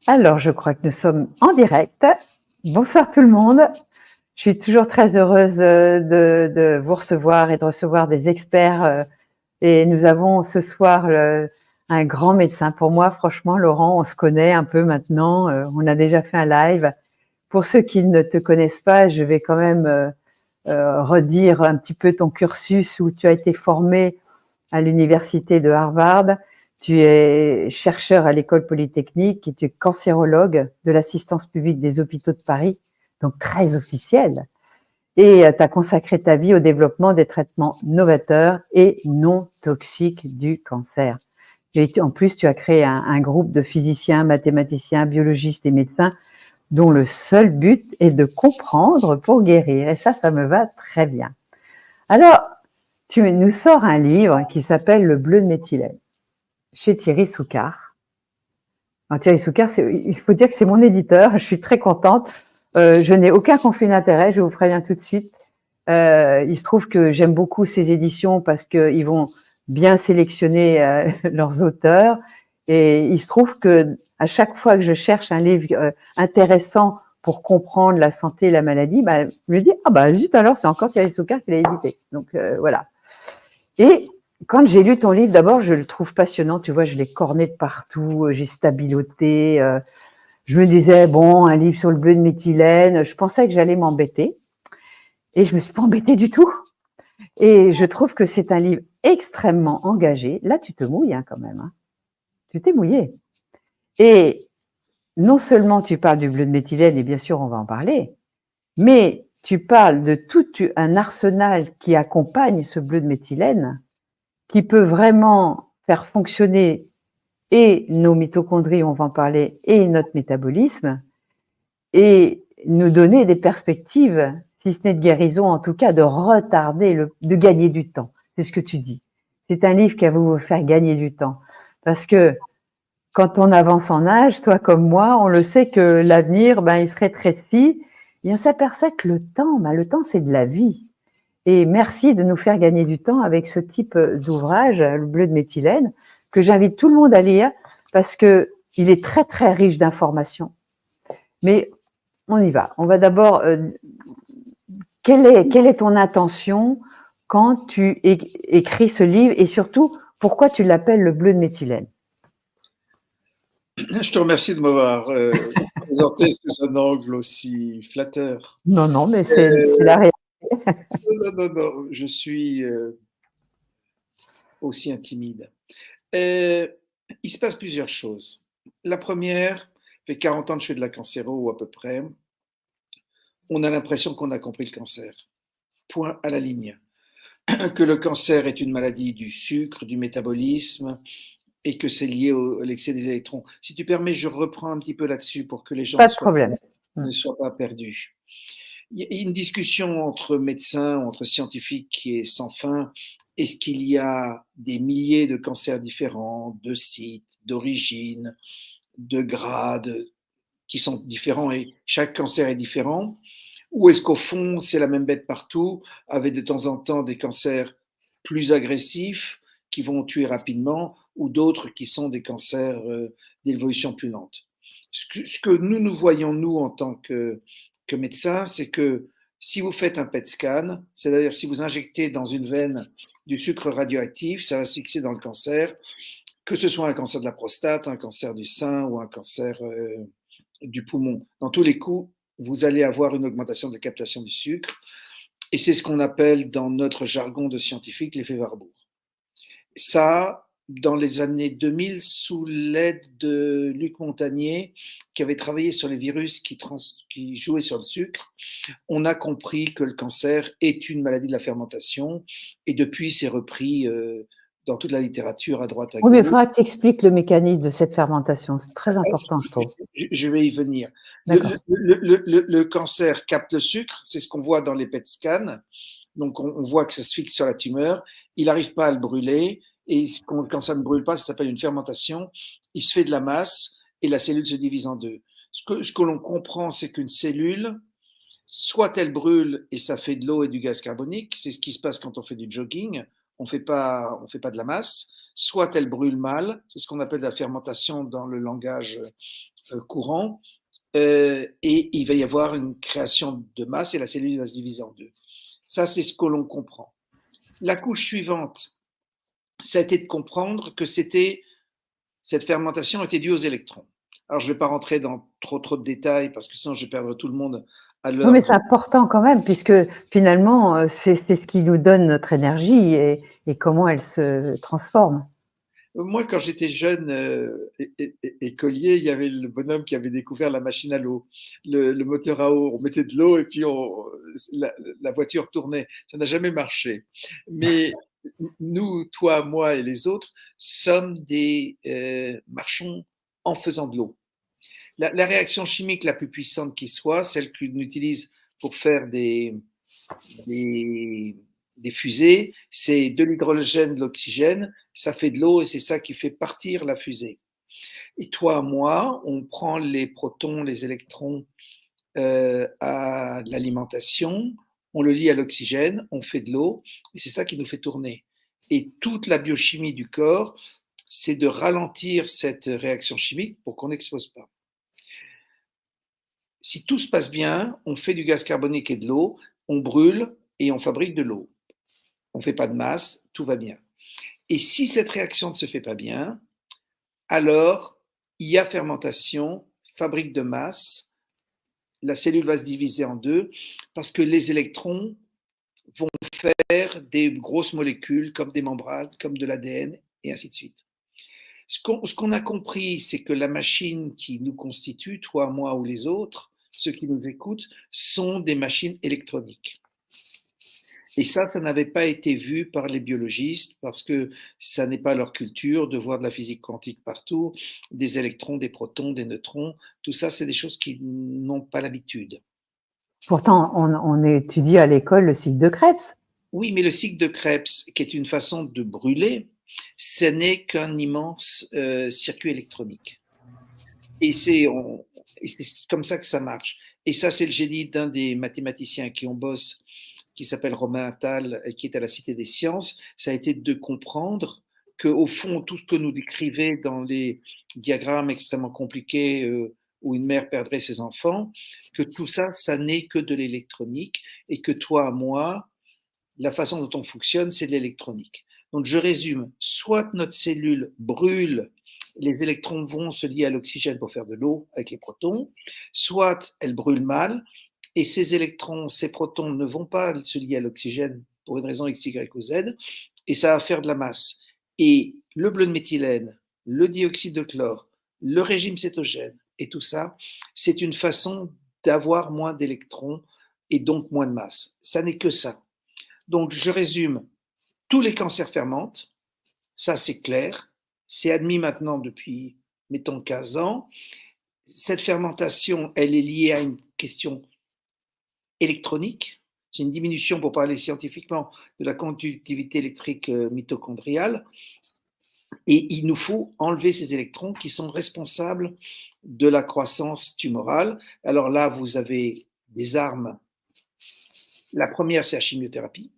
Alors, je crois que nous sommes en direct. Bonsoir tout le monde. Je suis toujours très heureuse de vous recevoir et de recevoir des experts. Et nous avons ce soir un grand médecin. Pour moi, franchement, Laurent, on se connaît un peu maintenant. On a déjà fait un live. Pour ceux qui ne te connaissent pas, je vais quand même redire un petit peu ton cursus où tu as été formé à l'université de Harvard. Tu es chercheur à l'école polytechnique et tu es cancérologue de l'assistance publique des hôpitaux de Paris, donc très officiel. Et tu as consacré ta vie au développement des traitements novateurs et non toxiques du cancer. Et en plus, tu as créé un groupe de physiciens, mathématiciens, biologistes et médecins dont le seul but est de comprendre pour guérir. Et ça me va très bien. Alors, tu nous sors un livre qui s'appelle Le bleu de méthylène, chez Thierry Soucard. Alors, Thierry Soucard, il faut dire que c'est mon éditeur, je suis très contente. Je n'ai aucun conflit d'intérêt, je vous préviens tout de suite. Il se trouve que j'aime beaucoup ces éditions parce qu'ils vont bien sélectionner leurs auteurs. Et il se trouve que à chaque fois que je cherche un livre intéressant pour comprendre la santé et la maladie, je me dis, ah bah zut alors, c'est encore Thierry Soucard qui l'a édité. Donc voilà. Et quand j'ai lu ton livre, d'abord, je le trouve passionnant. Tu vois, je l'ai corné de partout, j'ai stabiloté. Je me disais, bon, un livre sur le bleu de méthylène. Je pensais que j'allais m'embêter. Et je me suis pas embêtée du tout. Et je trouve que c'est un livre extrêmement engagé. Là, tu te mouilles quand même. Hein. Tu t'es mouillé. Et non seulement tu parles du bleu de méthylène, et bien sûr, on va en parler, mais tu parles de tout un arsenal qui accompagne ce bleu de méthylène, qui peut vraiment faire fonctionner et nos mitochondries, on va en parler, et notre métabolisme, et nous donner des perspectives, si ce n'est de guérison, en tout cas de retarder, de gagner du temps. C'est ce que tu dis. C'est un livre qui va vous faire gagner du temps. Parce que quand on avance en âge, toi comme moi, on le sait que l'avenir, il se rétrécit, et on s'aperçoit que le temps, c'est de la vie. Et merci de nous faire gagner du temps avec ce type d'ouvrage, Le bleu de méthylène, que j'invite tout le monde à lire parce que il est très très riche d'informations. Mais on y va. On va d'abord. Quelle est ton intention quand tu écris ce livre et surtout pourquoi tu l'appelles Le bleu de méthylène? Je te remercie de m'avoir présenté sous un angle aussi flatteur. Non, mais c'est la réalité. Non, je suis aussi intimide. Il se passe plusieurs choses. La première, ça fait 40 ans que je fais de la cancéro ou à peu près. On a l'impression qu'on a compris le cancer. Point à la ligne. Que le cancer est une maladie du sucre, du métabolisme, et que c'est lié à l'excès des électrons. Si tu permets, je reprends un petit peu là-dessus pour que les gens Pas de problème. ne soient pas perdus. Il y a une discussion entre médecins, entre scientifiques qui est sans fin. Est-ce qu'il y a des milliers de cancers différents, de sites, d'origine, de grades qui sont différents et chaque cancer est différent? Ou est-ce qu'au fond, c'est la même bête partout, avec de temps en temps des cancers plus agressifs qui vont tuer rapidement, ou d'autres qui sont des cancers d'évolution plus lente? Ce que nous voyons, nous, en tant que médecins, c'est que si vous faites un PET scan, c'est-à-dire si vous injectez dans une veine du sucre radioactif, ça va se fixer dans le cancer, que ce soit un cancer de la prostate, un cancer du sein ou un cancer du poumon. Dans tous les coups, vous allez avoir une augmentation de la captation du sucre. Et c'est ce qu'on appelle dans notre jargon de scientifique l'effet Warburg. Ça, dans les années 2000, sous l'aide de Luc Montagnier, qui avait travaillé sur les virus qui jouaient sur le sucre, on a compris que le cancer est une maladie de la fermentation. Et depuis, c'est repris dans toute la littérature, à droite, à Oui, mais il gauche. faudra que tu expliques le mécanisme de cette fermentation. C'est très important, je trouve. Je vais y venir. D'accord. Le cancer capte le sucre, c'est ce qu'on voit dans les PET scans. Donc, on voit que ça se fixe sur la tumeur. Il n'arrive pas à le brûler. Et quand ça ne brûle pas, ça s'appelle une fermentation. Il se fait de la masse et la cellule se divise en deux. Ce que l'on comprend, c'est qu'une cellule, soit elle brûle et ça fait de l'eau et du gaz carbonique. C'est ce qui se passe quand on fait du jogging. On fait pas de la masse. Soit elle brûle mal. C'est ce qu'on appelle la fermentation dans le langage courant, et il va y avoir une création de masse et la cellule va se diviser en deux. Ça, c'est ce que l'on comprend. La couche suivante, ça a été de comprendre que cette fermentation était due aux électrons. Alors, je ne vais pas rentrer dans trop de détails parce que sinon je vais perdre tout le monde à Oui, l'heure mais c'est important quand même, puisque finalement, c'est ce qui nous donne notre énergie et comment elle se transforme. Moi, quand j'étais jeune écolier, il y avait le bonhomme qui avait découvert la machine à l'eau, le moteur à eau. On mettait de l'eau et puis la voiture tournait. Ça n'a jamais marché. Mais nous, toi, moi et les autres, sommes des marchons en faisant de l'eau. La réaction chimique la plus puissante qui soit, celle qu'on utilise pour faire des, des fusées, c'est de l'hydrogène, de l'oxygène, ça fait de l'eau et c'est ça qui fait partir la fusée. Et toi, moi, on prend les protons, les électrons à l'alimentation, on le lie à l'oxygène, on fait de l'eau et c'est ça qui nous fait tourner. Et toute la biochimie du corps, c'est de ralentir cette réaction chimique pour qu'on n'explose pas. Si tout se passe bien, on fait du gaz carbonique et de l'eau, on brûle et on fabrique de l'eau. On ne fait pas de masse, tout va bien. Et si cette réaction ne se fait pas bien, alors il y a fermentation, fabrique de masse, la cellule va se diviser en deux parce que les électrons vont faire des grosses molécules comme des membranes, comme de l'ADN et ainsi de suite. Ce qu'on a compris, c'est que la machine qui nous constitue, toi, moi ou les autres, ceux qui nous écoutent, sont des machines électroniques. Et ça n'avait pas été vu par les biologistes parce que ça n'est pas leur culture de voir de la physique quantique partout, des électrons, des protons, des neutrons. Tout ça, c'est des choses qui n'ont pas l'habitude. Pourtant, on étudie à l'école le cycle de Krebs. Oui, mais le cycle de Krebs, qui est une façon de brûler, ce n'est qu'un immense circuit électronique. Et c'est comme ça que ça marche. Et ça, c'est le génie d'un des mathématiciens qui en bosse, qui s'appelle Romain Attal, qui est à la Cité des Sciences. Ça a été de comprendre qu'au fond, tout ce que nous décrivait dans les diagrammes extrêmement compliqués où une mère perdrait ses enfants, que tout ça, ça n'est que de l'électronique et que toi, moi, la façon dont on fonctionne, c'est de l'électronique. Donc, je résume, soit notre cellule brûle, les électrons vont se lier à l'oxygène pour faire de l'eau avec les protons, soit elle brûle mal, et ces électrons, ces protons ne vont pas se lier à l'oxygène pour une raison X, Y ou Z, et ça va faire de la masse. Et le bleu de méthylène, le dioxyde de chlore, le régime cétogène et tout ça, c'est une façon d'avoir moins d'électrons et donc moins de masse. Ça n'est que ça. Donc, je résume, tous les cancers fermentent, ça c'est clair, c'est admis maintenant depuis, mettons, 15 ans. Cette fermentation, elle est liée à une question électronique, c'est une diminution, pour parler scientifiquement, de la conductivité électrique mitochondriale, et il nous faut enlever ces électrons qui sont responsables de la croissance tumorale. Alors là, vous avez des armes. La première, c'est la chimiothérapie,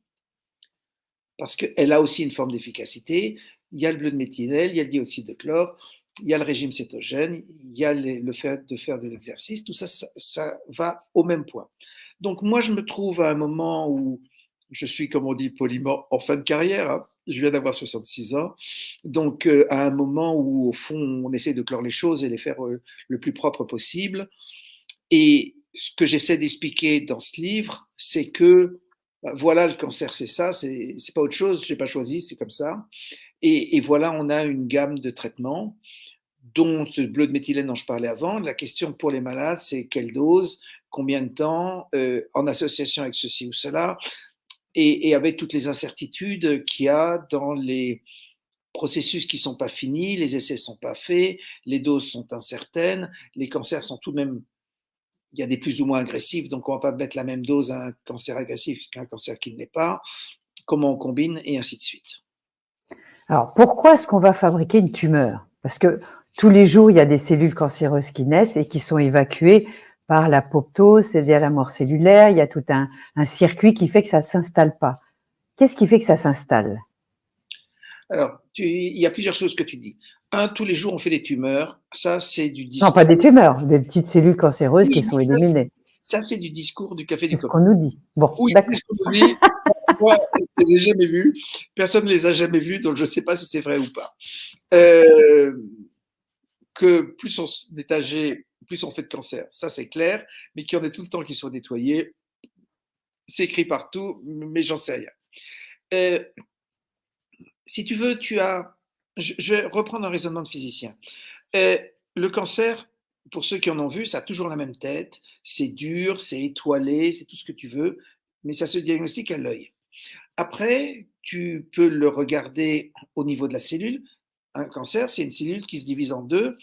parce qu'elle a aussi une forme d'efficacité. Il y a le bleu de méthylène, il y a le dioxyde de chlore, il y a le régime cétogène, il y a le fait de faire de l'exercice, tout ça, ça va au même point. Donc moi, je me trouve à un moment où je suis, comme on dit poliment, en fin de carrière, hein. Je viens d'avoir 66 ans, donc à un moment où, au fond, on essaie de clore les choses et les faire le plus propre possible. Et ce que j'essaie d'expliquer dans ce livre, c'est que voilà, le cancer, c'est ça, c'est pas autre chose, je n'ai pas choisi, c'est comme ça. Et voilà, on a une gamme de traitements, dont ce bleu de méthylène dont je parlais avant. La question pour les malades, c'est quelle dose, combien de temps, en association avec ceci ou cela, et avec toutes les incertitudes qu'il y a dans les processus qui ne sont pas finis, les essais ne sont pas faits, les doses sont incertaines, les cancers sont tout de même, il y a des plus ou moins agressifs, donc on ne va pas mettre la même dose à un cancer agressif qu'à un cancer qui ne l'est pas, comment on combine, et ainsi de suite. Alors, pourquoi est-ce qu'on va fabriquer une tumeur? Parce que tous les jours, il y a des cellules cancéreuses qui naissent et qui sont évacuées par l'apoptose, c'est-à-dire la mort cellulaire. Il y a tout un circuit qui fait que ça ne s'installe pas. Qu'est-ce qui fait que ça s'installe? Alors, Il y a plusieurs choses que tu dis. Un, tous les jours, on fait des tumeurs. Ça, c'est du Non, pas discours. des tumeurs, des petites cellules cancéreuses qui Oui, sont éliminées. ça, c'est du discours du café C'est du ce copain. qu'on nous dit. Bon, Oui, c'est d'accord. ce qu'on nous dit. Moi, je ne les ai jamais vus. Personne ne les a jamais vus, donc je ne sais pas si c'est vrai ou pas. Euh, que plus on est âgé, plus on fait de cancer. Ça, c'est clair. Mais qu'il y en ait tout le temps qui soient nettoyés, c'est écrit partout, mais j'en sais rien. Euh, si tu veux, je vais reprendre un raisonnement de physicien. Euh, le cancer, pour ceux qui en ont vu, ça a toujours la même tête. C'est dur, c'est étoilé, c'est tout ce que tu veux, mais ça se diagnostique à l'œil. Après, tu peux le regarder au niveau de la cellule. Un cancer, c'est une cellule qui se divise en deux,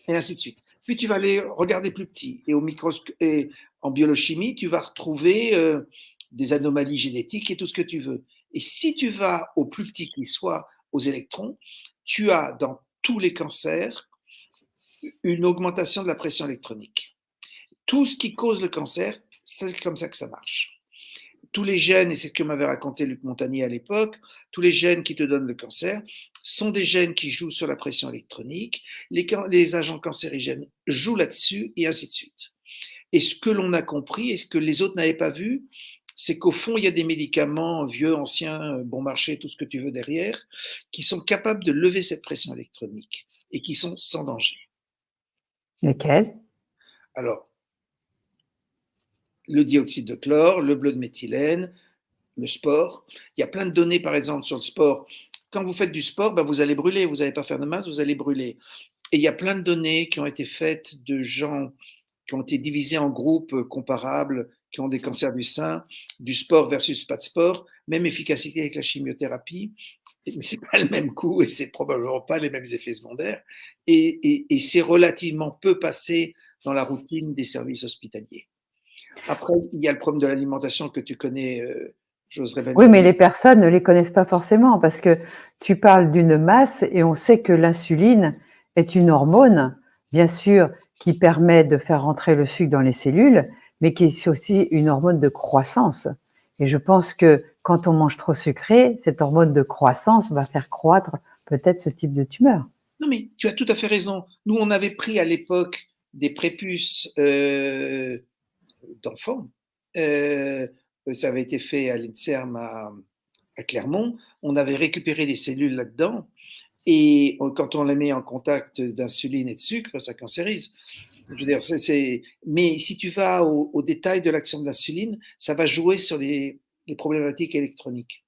et ainsi de suite. Puis tu vas aller regarder plus petit, et au microscope, et en biochimie, tu vas retrouver des anomalies génétiques et tout ce que tu veux. Et si tu vas au plus petit qui soit, aux électrons, tu as dans tous les cancers une augmentation de la pression électronique. Tout ce qui cause le cancer, c'est comme ça que ça marche. Tous les gènes, et c'est ce que m'avait raconté Luc Montagnier à l'époque, tous les gènes qui te donnent le cancer sont des gènes qui jouent sur la pression électronique, les agents cancérigènes jouent là-dessus, et ainsi de suite. Et ce que l'on a compris, et ce que les autres n'avaient pas vu, c'est qu'au fond, il y a des médicaments vieux, anciens, bon marché, tout ce que tu veux derrière, qui sont capables de lever cette pression électronique et qui sont sans danger. Lesquels? Alors, le dioxyde de chlore, le bleu de méthylène, le sport. Il y a plein de données, par exemple, sur le sport. Quand vous faites du sport, ben vous allez brûler. Vous n'allez pas faire de masse, vous allez brûler. Et il y a plein de données qui ont été faites de gens qui ont été divisés en groupes comparables, qui ont des cancers du sein, du sport versus pas de sport, même efficacité avec la chimiothérapie, mais c'est pas le même coût et c'est probablement pas les mêmes effets secondaires. Et c'est relativement peu passé dans la routine des services hospitaliers. Après, il y a le problème de l'alimentation que tu connais, j'oserais même Oui, dire. mais les personnes ne les connaissent pas forcément parce que tu parles d'une masse et on sait que l'insuline est une hormone, bien sûr, qui permet de faire rentrer le sucre dans les cellules, mais qui est aussi une hormone de croissance. Et je pense que quand on mange trop sucré, cette hormone de croissance va faire croître peut-être ce type de tumeur. Non, mais tu as tout à fait raison. Nous, on avait pris à l'époque des prépuces d'enfants. Euh, Ça avait été fait à l'INSERM à Clermont. On avait récupéré des cellules là-dedans. Et quand on les met en contact d'insuline et de sucre, ça cancérise. Je veux dire, mais si tu vas au détail de l'action de l'insuline, ça va jouer sur les problématiques électroniques.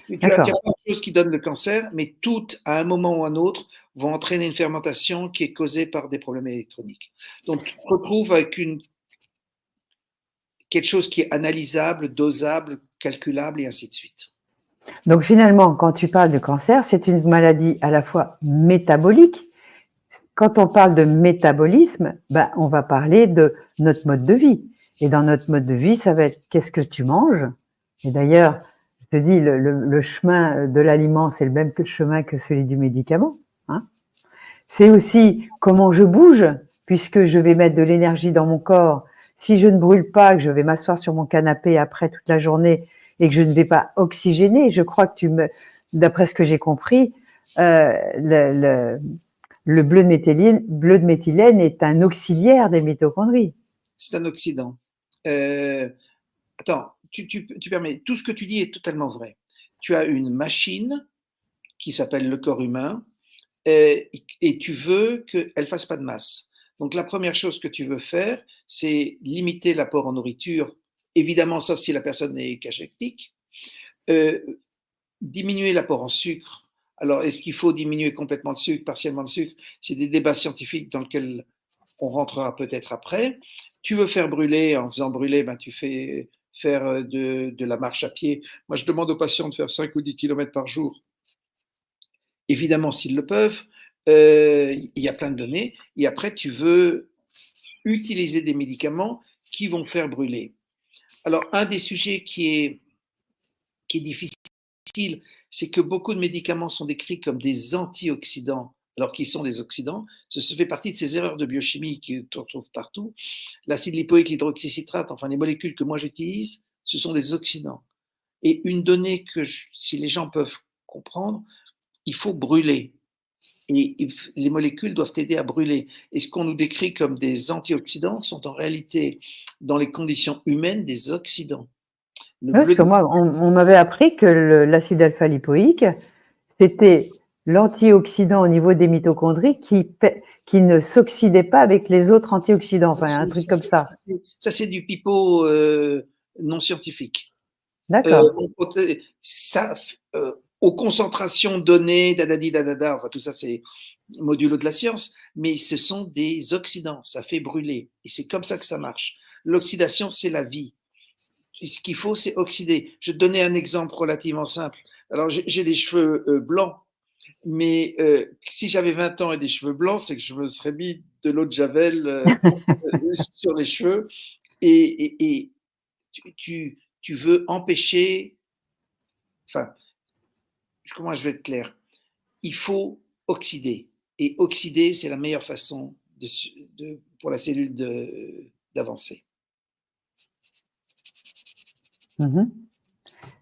Tu as D'accord. plein de choses qui donnent le cancer, mais toutes, à un moment ou à un autre, vont entraîner une fermentation qui est causée par des problèmes électroniques. Donc, tu te retrouves avec quelque chose qui est analysable, dosable, calculable et ainsi de suite. Donc finalement, quand tu parles de cancer, c'est une maladie à la fois métabolique. Quand on parle de métabolisme, ben, on va parler de notre mode de vie. Et dans notre mode de vie, ça va être qu'est-ce que tu manges. Et d'ailleurs, je te dis, le chemin de l'aliment, c'est le même chemin que celui du médicament. Hein. C'est aussi comment je bouge, puisque je vais mettre de l'énergie dans mon corps. Si je ne brûle pas, que je vais m'asseoir sur mon canapé après toute la journée et que je ne vais pas oxygéner, je crois que d'après ce que j'ai compris, le bleu de méthylène est un auxiliaire des mitochondries. C'est un oxydant. Attends, tu permets, tout ce que tu dis est totalement vrai. Tu as une machine qui s'appelle le corps humain et tu veux qu'elle ne fasse pas de masse. Donc la première chose que tu veux faire, c'est limiter l'apport en nourriture, évidemment, sauf si la personne est cachectique, euh, diminuer l'apport en sucre. Alors, est-ce qu'il faut diminuer complètement le sucre, partiellement le sucre? C'est des débats scientifiques dans lesquels on rentrera peut-être après. Tu veux faire brûler, en faisant brûler, ben, tu fais faire de la marche à pied. Moi, je demande aux patients de faire 5 ou 10 km par jour. Évidemment, s'ils le peuvent, il y a plein de données. Et après, tu veux utiliser des médicaments qui vont faire brûler. Alors, un des sujets qui est difficile, c'est que beaucoup de médicaments sont décrits comme des antioxydants, alors qu'ils sont des oxydants. Ça fait partie de ces erreurs de biochimie qu'on trouve partout. L'acide lipoïque, l'hydroxycitrate, enfin les molécules que moi j'utilise, ce sont des oxydants. Et une donnée que si les gens peuvent comprendre, il faut brûler. Et les molécules doivent aider à brûler. Et ce qu'on nous décrit comme des antioxydants sont en réalité, dans les conditions humaines, des oxydants. Le Parce bleu que de moi, on m'avait appris que l'acide alpha-lipoïque, c'était l'antioxydant au niveau des mitochondries qui ne s'oxydait pas avec les autres antioxydants, enfin un truc comme ça. ça, c'est du pipeau non scientifique. D'accord. Ça, aux concentrations données, dadadi, dadada, enfin tout ça c'est modulo de la science, mais ce sont des oxydants, ça fait brûler. Et c'est comme ça que ça marche. L'oxydation, c'est la vie. Ce qu'il faut, c'est oxyder. Je vais te donner un exemple relativement simple. Alors, j'ai des cheveux blancs, mais si j'avais 20 ans et des cheveux blancs, c'est que je me serais mis de l'eau de Javel sur les cheveux. Et tu veux empêcher, enfin, comment je vais être clair? Il faut oxyder. Et oxyder, c'est la meilleure façon pour la cellule d'avancer. Mhm.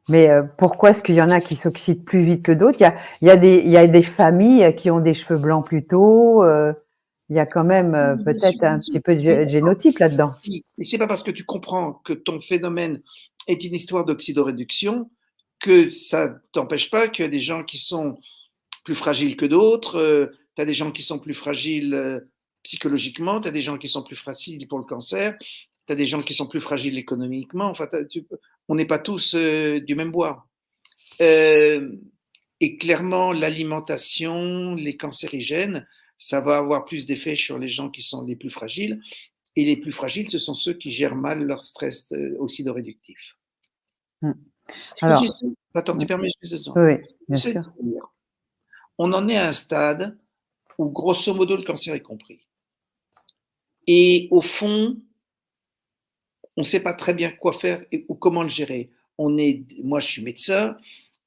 Mais pourquoi est-ce qu'il y en a qui s'oxydent plus vite que d'autres? Il y a des familles qui ont des cheveux blancs plus tôt. Il y a quand même Bien sûr, peut-être un bien sûr. petit peu de génotype là-dedans. Et c'est pas parce que tu comprends que ton phénomène est une histoire d'oxydoréduction que ça t'empêche pas qu'il y a des gens qui sont plus fragiles que d'autres. Tu as des gens qui sont plus fragiles psychologiquement, tu as des gens qui sont plus fragiles pour le cancer, tu as des gens qui sont plus fragiles économiquement. Enfin, on n'est pas tous du même bois. Euh, et clairement, l'alimentation, les cancérigènes, ça va avoir plus d'effet sur les gens qui sont les plus fragiles. Et les plus fragiles, ce sont ceux qui gèrent mal leur stress oxydoréductif. Mm. Ce que Alors, j'essaie, attends, mm, tu permets juste 2 secondes. oui, bien J'essaie de sûr. dire, on en est à un stade où, grosso modo, le cancer est compris. Et au fond, on ne sait pas très bien quoi faire ou comment le gérer. Moi, je suis médecin,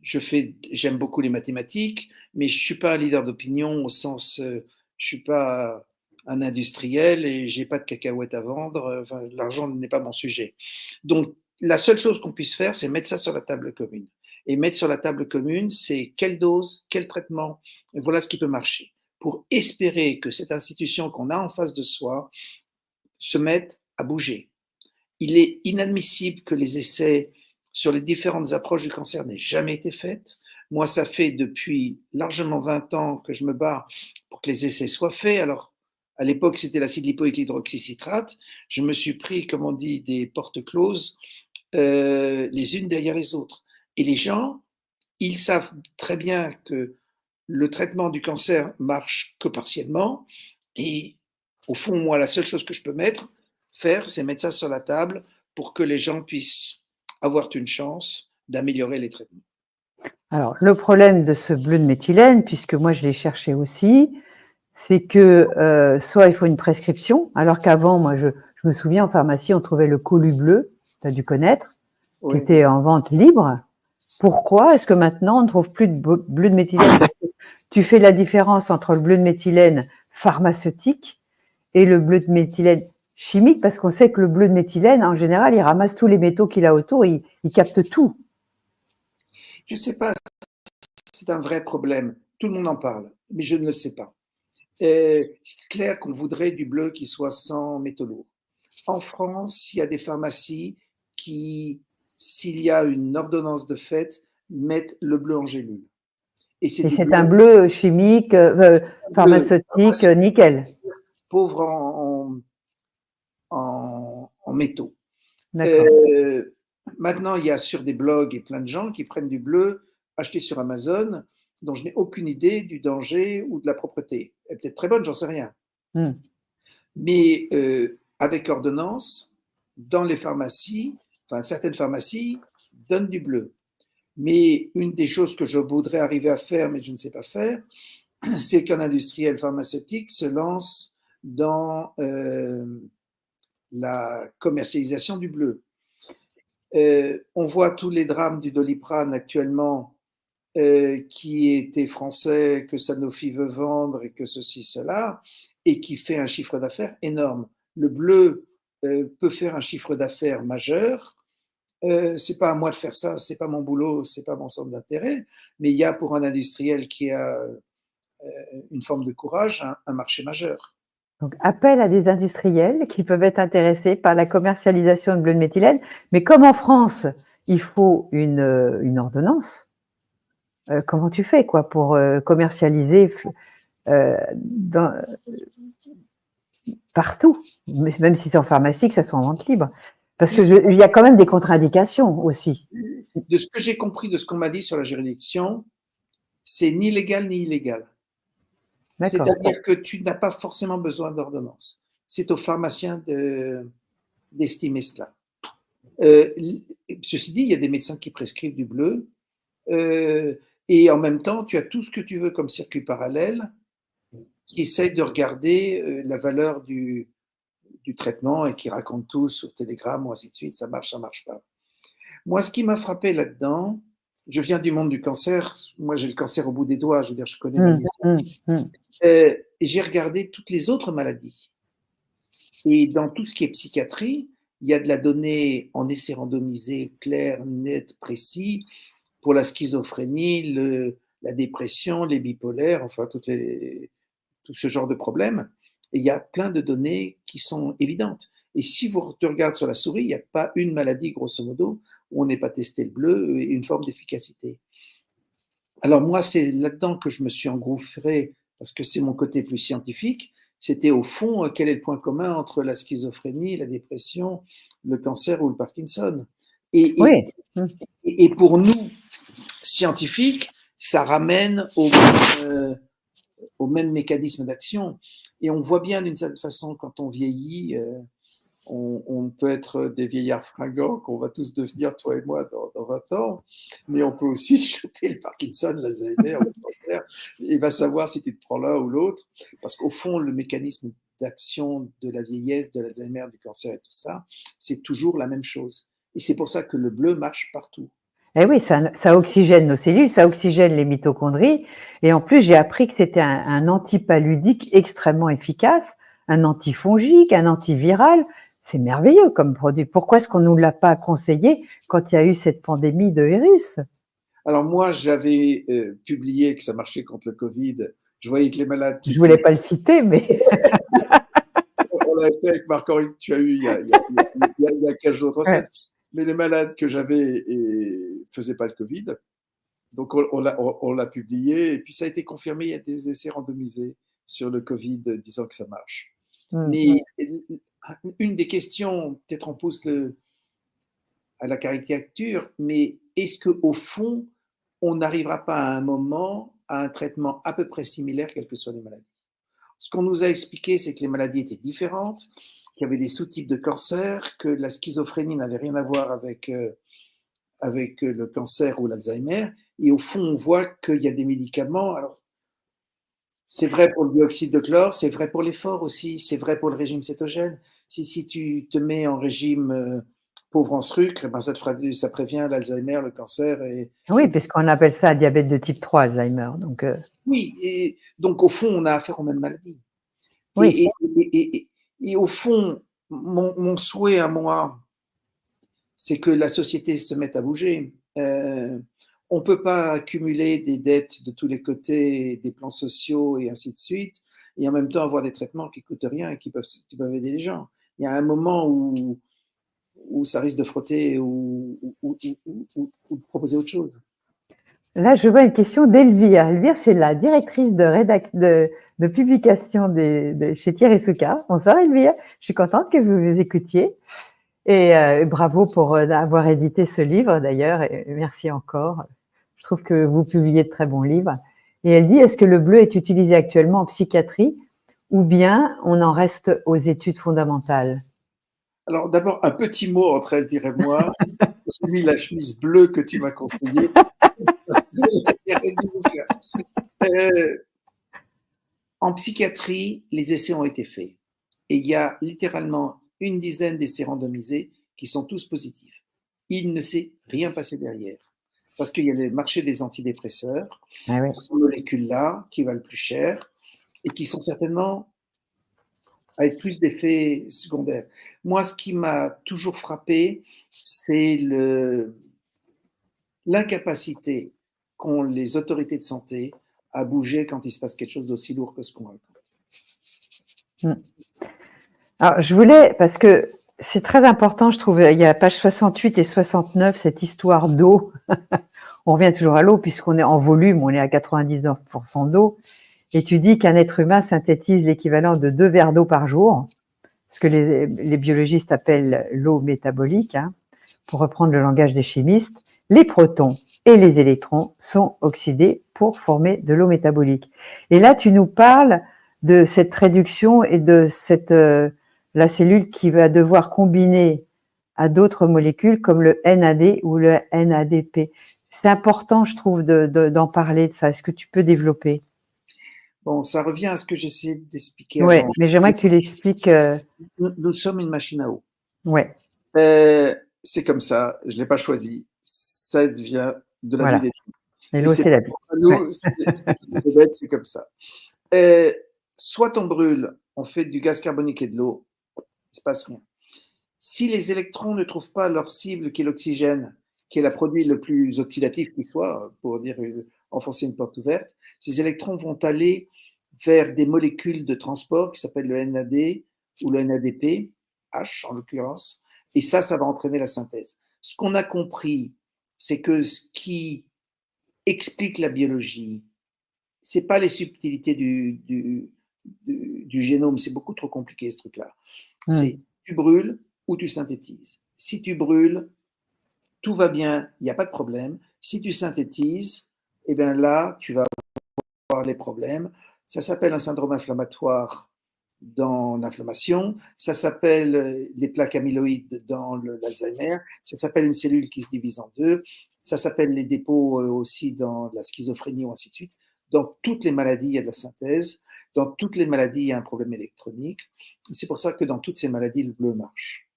j'aime beaucoup les mathématiques, mais je ne suis pas un leader d'opinion au sens, je ne suis pas un industriel et je n'ai pas de cacahuètes à vendre. Enfin, l'argent n'est pas mon sujet. Donc, la seule chose qu'on puisse faire, c'est mettre ça sur la table commune. Et mettre sur la table commune, c'est quelle dose, quel traitement, et voilà ce qui peut marcher. Pour espérer que cette institution qu'on a en face de soi se mette à bouger. Il est inadmissible que les essais sur les différentes approches du cancer n'aient jamais été faits. Moi, ça fait depuis largement 20 ans que je me bats pour que les essais soient faits. Alors, à l'époque, c'était l'acide lipoïque hydroxycitrate. Je me suis pris, comme on dit, des portes closes, les unes derrière les autres. Et les gens, ils savent très bien que le traitement du cancer marche que partiellement. Et au fond, moi, la seule chose que je peux faire, c'est mettre ça sur la table pour que les gens puissent avoir une chance d'améliorer les traitements. Alors, le problème de ce bleu de méthylène, puisque moi je l'ai cherché aussi, c'est que soit il faut une prescription, alors qu'avant, moi je me souviens en pharmacie, on trouvait le Colu bleu, tu as dû connaître, qui Oui, était en vente libre. Pourquoi est-ce que maintenant on ne trouve plus de bleu de méthylène? Parce que tu fais la différence entre le bleu de méthylène pharmaceutique et le bleu de méthylène chimique, parce qu'on sait que le bleu de méthylène, en général, il ramasse tous les métaux qu'il a autour, il capte tout. je ne sais pas, c'est un vrai problème. Tout le monde en parle, mais je ne le sais pas. C'est clair qu'on voudrait du bleu qui soit sans métaux lourds. En France, il y a des pharmacies qui, s'il y a une ordonnance de fait, mettent le bleu en gélule. Et c'est Et du c'est un bleu, bleu chimique, bleu pharmaceutique, nickel. pauvre en métaux. D'accord. Euh, Maintenant, il y a sur des blogs et plein de gens qui prennent du bleu acheté sur Amazon, dont je n'ai aucune idée du danger ou de la propreté. Elle est peut-être très bonne, j'en sais rien. Hmm. Mais avec ordonnance, dans les pharmacies, enfin certaines pharmacies donnent du bleu. Mais une des choses que je voudrais arriver à faire, mais je ne sais pas faire, c'est qu'un industriel pharmaceutique se lance dans la commercialisation du bleu. On voit tous les drames du Doliprane actuellement, qui était français, que Sanofi veut vendre et que ceci, cela, et qui fait un chiffre d'affaires énorme. Le bleu peut faire un chiffre d'affaires majeur c'est pas à moi de faire ça, c'est pas mon boulot, c'est pas mon centre d'intérêt, mais il y a pour un industriel qui a une forme de courage un marché majeur. Donc, appel à des industriels qui peuvent être intéressés par la commercialisation de bleu de méthylène. Mais comme en France, il faut une ordonnance, comment tu fais quoi, pour commercialiser dans, partout, même si c'est en pharmacie, que ça soit en vente libre? Parce qu'il y a quand même des contre-indications aussi. De ce que j'ai compris de ce qu'on m'a dit sur la juridiction, c'est ni légal ni illégal. C'est-à-dire que tu n'as pas forcément besoin d'ordonnance. C'est aux pharmaciens d'estimer cela. Ceci dit, il y a des médecins qui prescrivent du bleu et en même temps, tu as tout ce que tu veux comme circuit parallèle qui essaye de regarder la valeur du traitement et qui raconte tout sur Telegram ou ainsi de suite, ça marche pas. Moi, ce qui m'a frappé là-dedans, je viens du monde du cancer, moi j'ai le cancer au bout des doigts, je veux dire, je connais la musique. J'ai regardé toutes les autres maladies. Et dans tout ce qui est psychiatrie, il y a de la donnée en essai randomisé, clair, net, précis, pour la schizophrénie, la dépression, les bipolaires, enfin tout ce genre de problèmes. Et il y a plein de données qui sont évidentes. Et si vous regardez sur la souris, il n'y a pas une maladie, grosso modo, où on n'ait pas testé le bleu et une forme d'efficacité. Alors moi, c'est là-dedans que je me suis engouffré, parce que c'est mon côté plus scientifique. C'était au fond, quel est le point commun entre la schizophrénie, la dépression, le cancer ou le Parkinson. Et pour nous, scientifiques, ça ramène au même mécanisme d'action. Et on voit bien d'une certaine façon, quand on vieillit, on peut être des vieillards fringants, qu'on va tous devenir, toi et moi, dans 20 ans, mais on peut aussi choper le Parkinson, l'Alzheimer, le cancer, et va savoir si tu te prends l'un ou l'autre, parce qu'au fond, le mécanisme d'action de la vieillesse, de l'Alzheimer, du cancer et tout ça, c'est toujours la même chose. Et c'est pour ça que le bleu marche partout. Eh oui, ça oxygène nos cellules, ça oxygène les mitochondries. Et en plus, j'ai appris que c'était un antipaludique extrêmement efficace, un antifongique, un antiviral. C'est merveilleux comme produit. Pourquoi est-ce qu'on ne nous l'a pas conseillé quand il y a eu cette pandémie de virus? Alors moi, j'avais publié que ça marchait contre le Covid. Je voyais que les malades Je ne voulais pas le citer, mais… On l'avait fait avec Marc-Henri que tu as eu il y a 15 jours, 3 semaines. Mais les malades que j'avais ne faisaient pas le Covid. Donc on l'a publié. Et puis ça a été confirmé, il y a des essais randomisés sur le Covid disant que ça marche. Mais une des questions, peut-être on pousse à la caricature, mais est-ce qu'au fond, on n'arrivera pas à un moment à un traitement à peu près similaire, quelles que soient les maladies? Ce qu'on nous a expliqué, c'est que les maladies étaient différentes, qu'il y avait des sous-types de cancer, que la schizophrénie n'avait rien à voir avec le cancer ou l'Alzheimer. Et au fond, on voit qu'il y a des médicaments. Alors, c'est vrai pour le dioxyde de chlore, c'est vrai pour l'effort aussi, c'est vrai pour le régime cétogène. Si tu te mets en régime pauvre en sucre, ben ça prévient l'Alzheimer, le cancer. Oui, puisqu'on appelle ça diabète de type 3, Alzheimer. Donc, oui, et donc au fond, on a affaire aux mêmes maladies. Oui. Et au fond, mon souhait à moi, c'est que la société se mette à bouger. On ne peut pas accumuler des dettes de tous les côtés, des plans sociaux et ainsi de suite, et en même temps avoir des traitements qui ne coûtent rien et qui peuvent aider les gens. Il y a un moment où ça risque de frotter ou de proposer autre chose. Là, je vois une question d'Elvire. Elvire, c'est la directrice de publication chez Thierry Souka. Bonsoir Elvire, je suis contente que vous écoutiez. Et bravo pour avoir édité ce livre d'ailleurs, et merci encore. Je trouve que vous publiez de très bons livres. Et elle dit, est-ce que le bleu est utilisé actuellement en psychiatrie ou bien on en reste aux études fondamentales? Alors d'abord, un petit mot entre Elvire et moi. J'ai mis la chemise bleue que tu m'as conseillée. En psychiatrie, les essais ont été faits. Et il y a littéralement une dizaine d'essais randomisés qui sont tous positifs. Il ne s'est rien passé derrière. Parce qu'il y a le marché des antidépresseurs, ces molécules-là qui valent plus cher et qui sont certainement avec plus d'effets secondaires. Moi, ce qui m'a toujours frappé, c'est l'incapacité qu'ont les autorités de santé à bouger quand il se passe quelque chose d'aussi lourd que ce qu'on raconte. Alors, je voulais, parce que c'est très important, je trouve, il y a page 68 et 69, cette histoire d'eau. On revient toujours à l'eau, puisqu'on est en volume, on est à 99% d'eau. Et tu dis qu'un être humain synthétise l'équivalent de 2 verres d'eau par jour, ce que les biologistes appellent l'eau métabolique, hein, pour reprendre le langage des chimistes. Les protons et les électrons sont oxydés pour former de l'eau métabolique. Et là, tu nous parles de cette réduction et de la cellule qui va devoir combiner à d'autres molécules comme le NAD ou le NADP. C'est important, je trouve, d'en parler de ça. Est-ce que tu peux développer? Bon, ça revient à ce que j'essayais d'expliquer Oui, avant. mais j'aimerais que tu l'expliques. Nous sommes une machine à eau. Ouais, C'est comme ça, je ne l'ai pas choisi. Ça devient de la vie voilà. des trucs. Et Et l'eau, c'est c'est la pas vie. à Ouais. nous, c'est bête, c'est comme ça. Soit on brûle, on fait du gaz carbonique et de l'eau, il ne se passe rien. Si les électrons ne trouvent pas leur cible, qui est l'oxygène, qui est le produit le plus oxydatif qui soit, pour dire enfoncer une porte ouverte, ces électrons vont aller vers des molécules de transport qui s'appellent le NAD ou le NADP, H en l'occurrence, et ça va entraîner la synthèse. Ce qu'on a compris, c'est que ce qui explique la biologie, c'est pas les subtilités du génome, c'est beaucoup trop compliqué ce truc-là. C'est tu brûles ou tu synthétises. Si tu brûles, tout va bien, il n'y a pas de problème. Si tu synthétises, eh bien là, tu vas avoir les problèmes. Ça s'appelle un syndrome inflammatoire dans l'inflammation, ça s'appelle les plaques amyloïdes dans l'Alzheimer, ça s'appelle une cellule qui se divise en deux, ça s'appelle les dépôts aussi dans la schizophrénie ou ainsi de suite. Dans toutes les maladies, il y a de la synthèse. Dans toutes les maladies, il y a un problème électronique. C'est pour ça que dans toutes ces maladies, le bleu marche.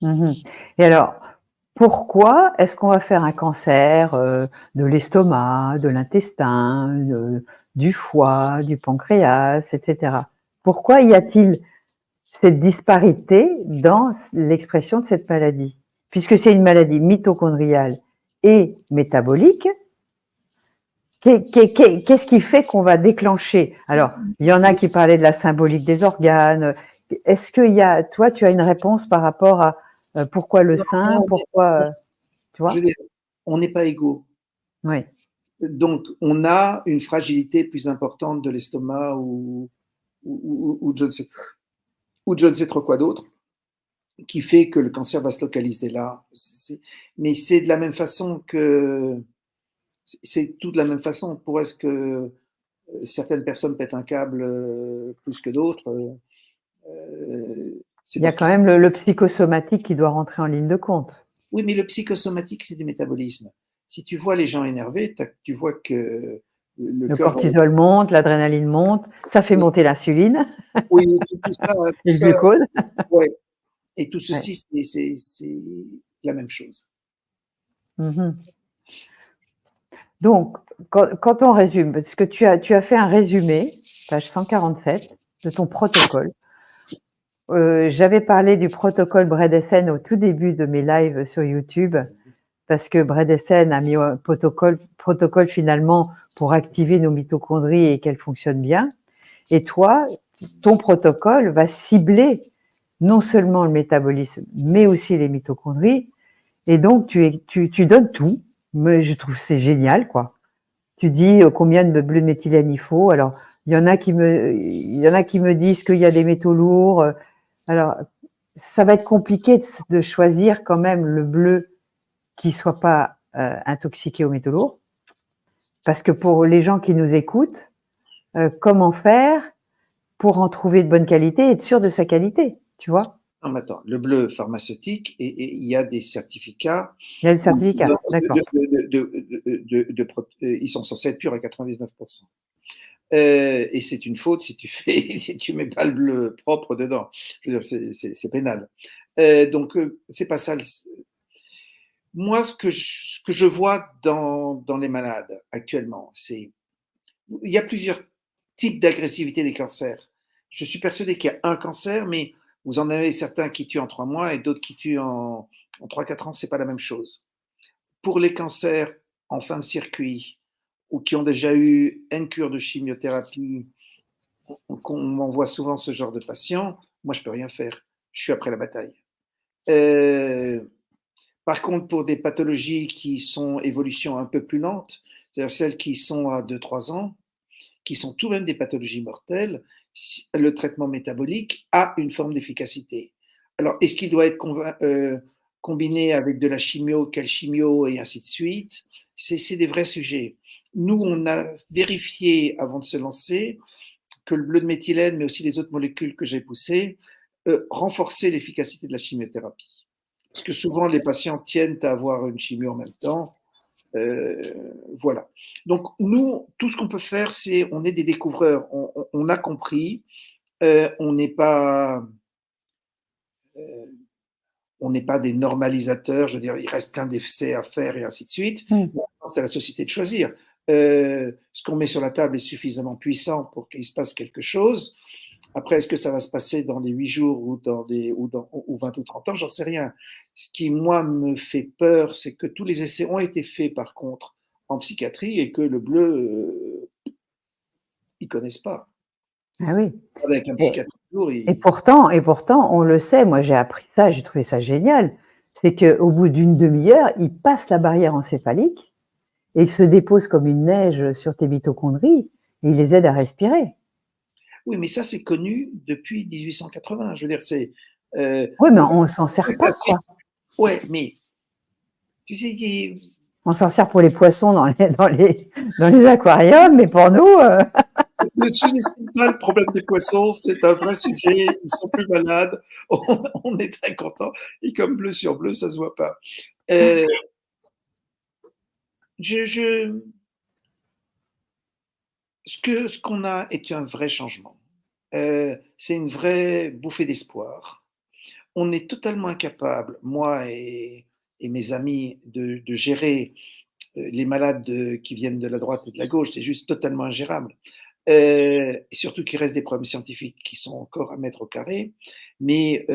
Et alors, pourquoi est-ce qu'on va faire un cancer de l'estomac, de l'intestin, du foie, du pancréas, etc. Pourquoi y a-t-il cette disparité dans l'expression de cette maladie? Puisque c'est une maladie mitochondriale et métabolique, qu'est-ce qui fait qu'on va déclencher? Alors, il y en a qui parlaient de la symbolique des organes. Est-ce qu'il y a, toi, tu as une réponse par rapport à pourquoi le sein, pourquoi, tu vois? Je veux dire, on n'est pas égaux. Oui. Donc, on a une fragilité plus importante de l'estomac ou de je ne sais trop quoi d'autre, qui fait que le cancer va se localiser là. Mais c'est de la même façon que. C'est tout de la même façon. Pourquoi est-ce que certaines personnes pètent un câble plus que d'autres? Il y a quand même le psychosomatique qui doit rentrer en ligne de compte. Oui, mais le psychosomatique, c'est du métabolisme. Si tu vois les gens énervés, tu vois que le cortisol monte, l'adrénaline monte, ça fait monter l'insuline. Oui, tout ça. Et le glucose. Ouais. Et tout ceci, c'est la même chose. Donc, quand on résume, parce que tu as fait un résumé, page 147, de ton protocole. J'avais parlé du protocole Bredesen au tout début de mes lives sur YouTube, parce que Bredesen a mis un protocole finalement pour activer nos mitochondries et qu'elles fonctionnent bien. Et toi, ton protocole va cibler non seulement le métabolisme, mais aussi les mitochondries. Et donc, tu donnes tout. Mais je trouve que c'est génial, quoi. Tu dis combien de bleu de méthylène il faut. Alors, il y en a qui me disent qu'il y a des métaux lourds. Alors, ça va être compliqué de choisir quand même le bleu qui soit pas intoxiqué aux métaux lourds. Parce que pour les gens qui nous écoutent, comment faire pour en trouver de bonne qualité et être sûr de sa qualité, tu vois? Non, mais attends, le bleu pharmaceutique, et il y a des certificats. Il y a des certificats, d'accord. Ils sont censés être purs à 99%. Et c'est une faute si tu mets pas le bleu propre dedans. Je veux dire, c'est pénal. Donc, c'est pas ça. Moi, ce que je vois dans les malades actuellement, c'est il y a plusieurs types d'agressivité des cancers. Je suis persuadé qu'il y a un cancer, mais vous en avez certains qui tuent en 3 mois et d'autres qui tuent en 3-4 ans, c'est pas la même chose. Pour les cancers en fin de circuit ou qui ont déjà eu une cure de chimiothérapie, qu'on m'envoie souvent ce genre de patients, moi je peux rien faire. Je suis après la bataille. Euh, Par contre, pour des pathologies qui sont évolution un peu plus lente, c'est-à-dire celles qui sont à 2-3 ans, qui sont tout de même des pathologies mortelles, le traitement métabolique a une forme d'efficacité. Alors, est-ce qu'il doit être combiné avec de la chimio, quelle chimio, et ainsi de suite? C'est des vrais sujets. Nous, on a vérifié avant de se lancer que le bleu de méthylène, mais aussi les autres molécules que j'ai poussées, renforçaient l'efficacité de la chimiothérapie. Parce que souvent, les patients tiennent à avoir une chimio en même temps. Voilà. Donc, nous, tout ce qu'on peut faire, c'est, on est des découvreurs. On a compris. On n'est pas, euh, on n'est pas des normalisateurs. Je veux dire, il reste plein d'essais à faire et ainsi de suite. C'est à la société de choisir. Ce qu'on met sur la table est suffisamment puissant pour qu'il se passe quelque chose. Après, est-ce que ça va se passer dans les 8 jours ou 20 ou 30 ans? J'en sais rien. Ce qui, moi, me fait peur, c'est que tous les essais ont été faits, par contre, en psychiatrie et que le bleu, ils ne connaissent pas. Ah oui. Avec un psychiatre, Et pourtant, on le sait, moi j'ai appris ça, j'ai trouvé ça génial, c'est qu'au bout d'une demi-heure, il passe la barrière encéphalique et il se dépose comme une neige sur tes mitochondries et il les aide à respirer. Oui, mais ça, c'est connu depuis 1880. Je veux dire, c'est. Oui, mais on s'en sert pas, quoi. Oui, mais tu sais, on s'en sert pour les poissons dans les aquariums, mais pour nous. Ne sous-estime pas le problème des poissons, c'est un vrai sujet. Ils sont plus malades. On est très content. Et comme bleu sur bleu, ça se voit pas. Ce qu'on a est un vrai changement. C'est une vraie bouffée d'espoir. On est totalement incapable, moi et mes amis, de gérer les malades qui viennent de la droite et de la gauche. C'est juste totalement ingérable. Et surtout qu'il reste des problèmes scientifiques qui sont encore à mettre au carré. Mais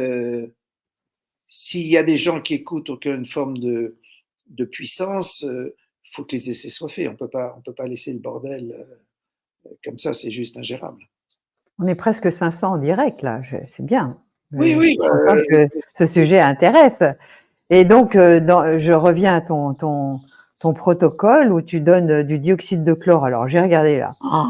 s'il y a des gens qui écoutent aucune forme de puissance, il faut que les essais soient faits. On peut pas laisser le bordel comme ça, c'est juste ingérable. On est presque 500 en direct, là, c'est bien. Oui, oui. Que ce sujet intéresse. Et donc, je reviens à ton protocole où tu donnes du dioxyde de chlore. Alors, j'ai regardé là. Oh,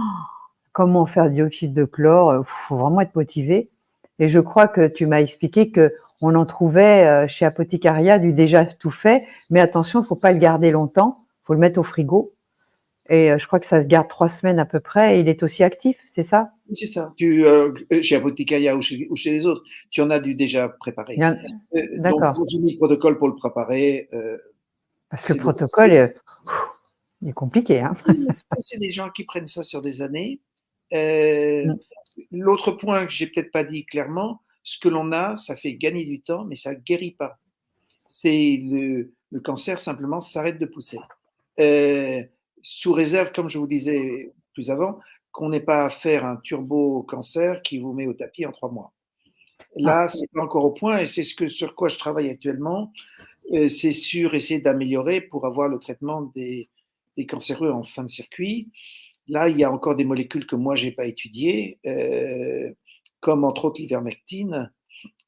comment faire du dioxyde de chlore? Il faut vraiment être motivé. Et je crois que tu m'as expliqué qu'on en trouvait chez Apothecaria du déjà tout fait. Mais attention, il ne faut pas le garder longtemps. Il faut le mettre au frigo. Et je crois que ça se garde 3 semaines à peu près. Et il est aussi actif, c'est ça? Oui, c'est ça. Chez Apothecaria ou chez les autres, tu en as du déjà préparé. D'accord. Donc, j'ai mis le protocole pour le préparer. Parce que le protocole, il est compliqué. Hein. C'est des gens qui prennent ça sur des années. L'autre point que j'ai peut-être pas dit clairement, ce que l'on a, ça fait gagner du temps, mais ça guérit pas. C'est le cancer simplement s'arrête de pousser. Sous réserve, comme je vous disais plus avant, qu'on n'ait pas à faire un turbo cancer qui vous met au tapis en 3 mois. Là, c'est pas encore au point et c'est sur quoi je travaille actuellement. C'est sur essayer d'améliorer pour avoir le traitement des cancéreux en fin de circuit. Là, il y a encore des molécules que moi, je n'ai pas étudiées, comme entre autres l'ivermectine,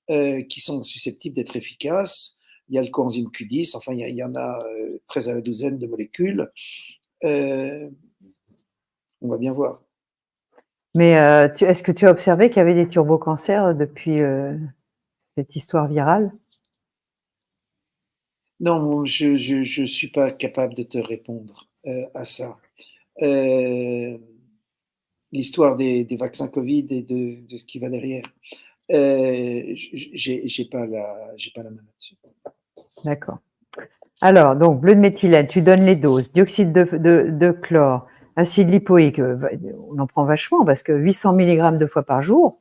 qui sont susceptibles d'être efficaces. Il y a le coenzyme Q10, enfin, il y en a 13 à la douzaine de molécules. On va bien voir. Mais est-ce que tu as observé qu'il y avait des turbocancers depuis cette histoire virale? Non, je ne suis pas capable de te répondre à ça. L'histoire des vaccins Covid et de ce qui va derrière. J'ai pas la main là-dessus. D'accord. Alors, donc, bleu de méthylène, tu donnes les doses, dioxyde de chlore, acide lipoïque, on en prend vachement parce que 800 mg 2 fois par jour.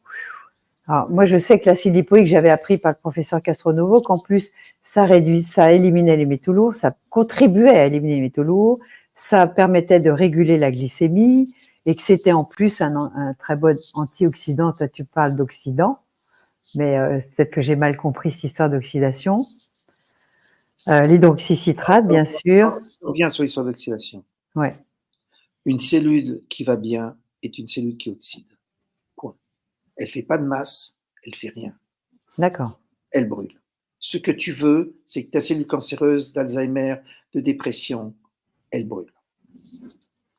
Alors, moi, je sais que l'acide lipoïque, j'avais appris par le professeur Castronovo qu'en plus, ça éliminait les métaux lourds, ça contribuait à éliminer les métaux lourds, ça permettait de réguler la glycémie et que c'était en plus un très bon antioxydant. Toi, tu parles d'oxydant, mais peut-être que j'ai mal compris cette histoire d'oxydation. L'hydroxycitrate, bien sûr. On revient sur l'histoire d'oxydation. Ouais, Une cellule qui va bien est une cellule qui oxyde. Point. Elle fait pas de masse, elle fait rien. d'accord. Elle brûle. Ce que tu veux, c'est que ta cellule cancéreuse d'Alzheimer, de dépression, elle brûle.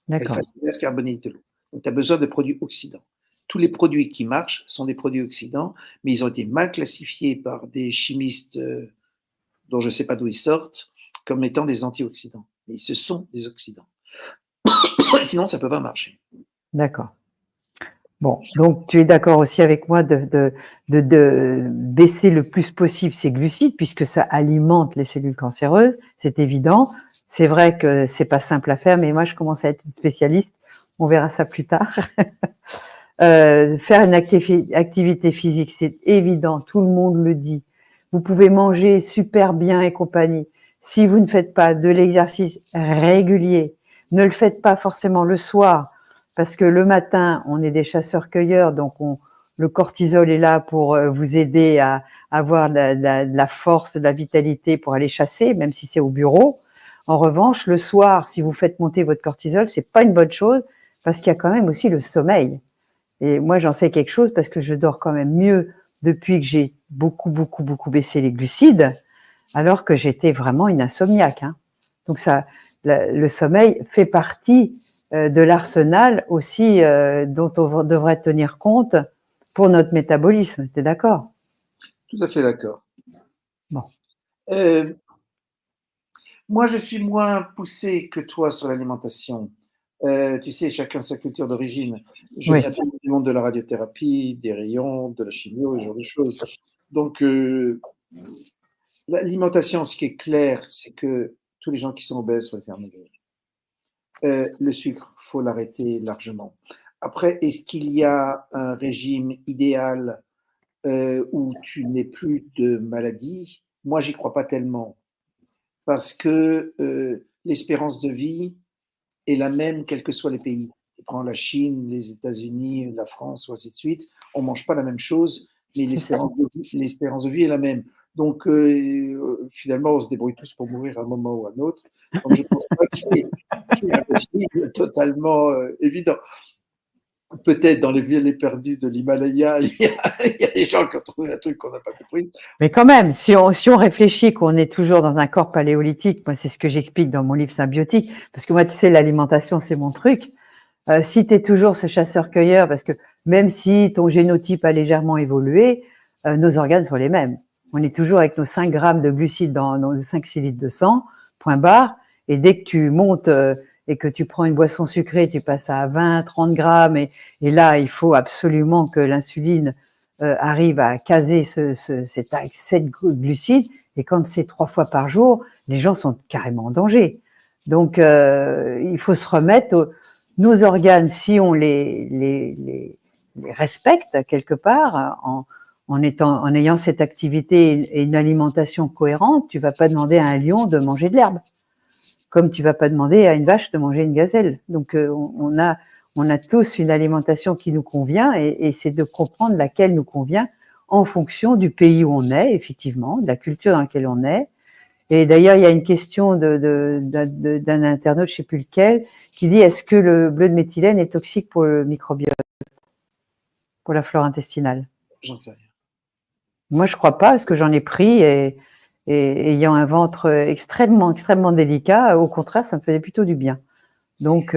Elle D'accord. fasse du gaz carbonique de l'eau. Donc, tu as besoin de produits oxydants. Tous les produits qui marchent sont des produits oxydants, mais ils ont été mal classifiés par des chimistes dont je ne sais pas d'où ils sortent, comme étant des antioxydants. Mais ce sont des oxydants. Sinon, ça ne peut pas marcher. D'accord. Bon, donc tu es d'accord aussi avec moi de baisser le plus possible ces glucides, puisque ça alimente les cellules cancéreuses, c'est évident. C'est vrai que c'est pas simple à faire, mais moi je commence à être une spécialiste. On verra ça plus tard. Faire une activité physique, c'est évident, tout le monde le dit. Vous pouvez manger super bien et compagnie. Si vous ne faites pas de l'exercice régulier, ne le faites pas forcément le soir, parce que le matin, on est des chasseurs-cueilleurs, donc le cortisol est là pour vous aider à avoir de la force, de la vitalité pour aller chasser, même si c'est au bureau. En revanche, le soir, si vous faites monter votre cortisol, c'est pas une bonne chose, parce qu'il y a quand même aussi le sommeil. Et moi, j'en sais quelque chose parce que je dors quand même mieux depuis que j'ai beaucoup baissé les glucides, alors que j'étais vraiment une insomniaque. Hein. Donc ça, le sommeil fait partie de l'arsenal aussi dont on devrait tenir compte pour notre métabolisme. Tu es d'accord? Tout à fait d'accord. Bon. Moi, je suis moins poussé que toi sur l'alimentation. Tu sais, chacun sa culture d'origine. Je Oui. viens du monde de la radiothérapie, des rayons, de la chimio, ce genre de choses. Donc, l'alimentation, ce qui est clair, c'est que tous les gens qui sont obèses faut les faire maigrir. Le sucre, faut l'arrêter largement. Après, est-ce qu'il y a un régime idéal où tu n'aies plus de maladie? Moi, j'y crois pas tellement parce que l'espérance de vie est la même quels que soient les pays. Tu prends la Chine, les États-Unis, la France, ou ainsi de suite, on ne mange pas la même chose, mais l'espérance de vie est la même. Donc, finalement, on se débrouille tous pour mourir à un moment ou à un autre. Donc, je ne pense pas qu'il y ait un régime totalement évident. Peut-être dans les villes perdues de l'Himalaya, il y a des gens qui ont trouvé un truc qu'on n'a pas compris. Mais quand même, si on réfléchit qu'on est toujours dans un corps paléolithique, moi c'est ce que j'explique dans mon livre Symbiotique, parce que moi tu sais l'alimentation c'est mon truc. Si tu es toujours ce chasseur-cueilleur, parce que même si ton génotype a légèrement évolué, nos organes sont les mêmes. On est toujours avec nos 5 grammes de glucides dans nos 5-6 litres de sang, point barre, et dès que tu montes et que tu prends une boisson sucrée, tu passes à 20-30 grammes, et là, il faut absolument que l'insuline arrive à caser cet excès de glucides, et quand c'est 3 fois par jour, les gens sont carrément en danger. Donc, il faut se remettre nos organes, si on les respecte quelque part, en ayant cette activité et une alimentation cohérente, tu vas pas demander à un lion de manger de l'herbe, comme tu vas pas demander à une vache de manger une gazelle. Donc on a tous une alimentation qui nous convient, et c'est de comprendre laquelle nous convient en fonction du pays où on est, effectivement, de la culture dans laquelle on est. Et d'ailleurs, il y a une question d'un internaute, je ne sais plus lequel, qui dit: est-ce que le bleu de méthylène est toxique pour le microbiote, pour la flore intestinale? J'en sais rien. Moi, je ne crois pas, parce que j'en ai pris, et ayant un ventre extrêmement délicat, au contraire, ça me faisait plutôt du bien. Donc,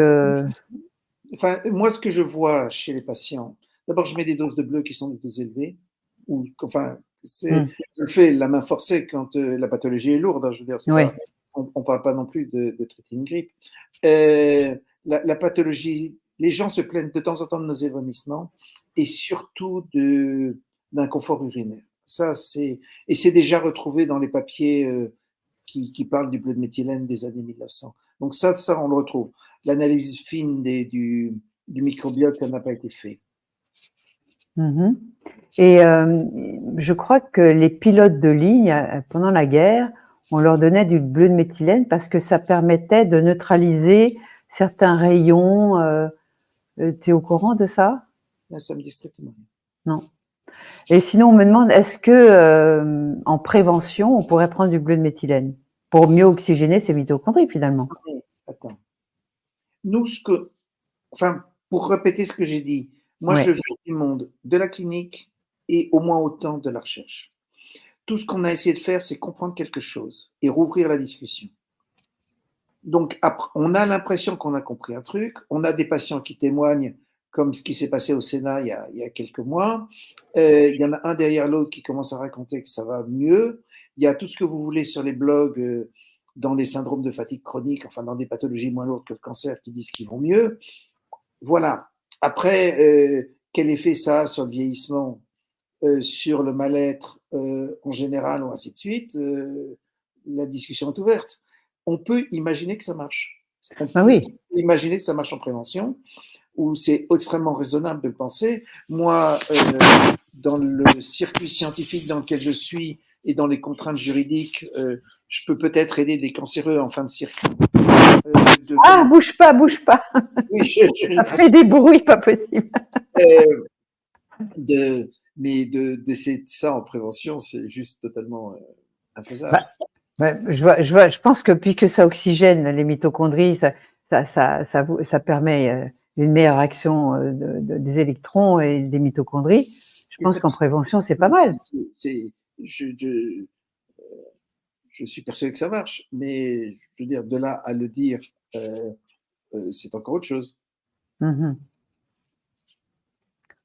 Enfin, moi, ce que je vois chez les patients, d'abord, je mets des doses de bleu qui sont des doses élevées. Enfin, je le fais la main forcée quand la pathologie est lourde. Hein, je veux dire, oui. On ne parle pas non plus de traiter une grippe. La pathologie, les gens se plaignent de temps en temps de nausées et vomissements, et surtout d'un confort urinaire. Et c'est déjà retrouvé dans les papiers qui parlent du bleu de méthylène des années 1900. Donc ça, on le retrouve. L'analyse fine du microbiote, ça n'a pas été fait. Et je crois que les pilotes de ligne, pendant la guerre, on leur donnait du bleu de méthylène parce que ça permettait de neutraliser certains rayons tu es au courant de ça? Ça me dit strictement rien. Non. Et sinon, on me demande, est-ce que en prévention, on pourrait prendre du bleu de méthylène pour mieux oxygéner ses mitochondries finalement? Attends. Nous, enfin, pour répéter ce que j'ai dit, moi, Ouais. je viens du monde de la clinique et au moins autant de la recherche. Tout ce qu'on a essayé de faire, c'est comprendre quelque chose et rouvrir la discussion. Donc, après, on a l'impression qu'on a compris un truc. On a des patients qui témoignent, comme ce qui s'est passé au Sénat il y a quelques mois. Il y en a un derrière l'autre qui commence à raconter que ça va mieux. Il y a tout ce que vous voulez sur les blogs, dans les syndromes de fatigue chronique, enfin dans des pathologies moins lourdes que le cancer, qui disent qu'ils vont mieux. Voilà. Après, quel effet ça a sur le vieillissement, sur le mal-être en général, ou ainsi de suite, la discussion est ouverte. On peut imaginer que ça marche. On Ah peut oui. imaginer que ça marche en prévention, ou c'est extrêmement raisonnable de le penser. Moi, dans le circuit scientifique dans lequel je suis et dans les contraintes juridiques, je peux peut-être aider des cancéreux en fin de circuit. Ah, bouge pas, bouge pas. Oui, Ça fait des bruits pas possibles. Mais d'essayer ça en prévention, c'est juste totalement infaisable. Bah, je pense que puisque ça oxygène les mitochondries, ça permet une meilleure action des électrons et des mitochondries. Je pense qu'en prévention, c'est pas mal. Je suis persuadé que ça marche, mais je veux dire, de là à le dire, c'est encore autre chose. Mmh.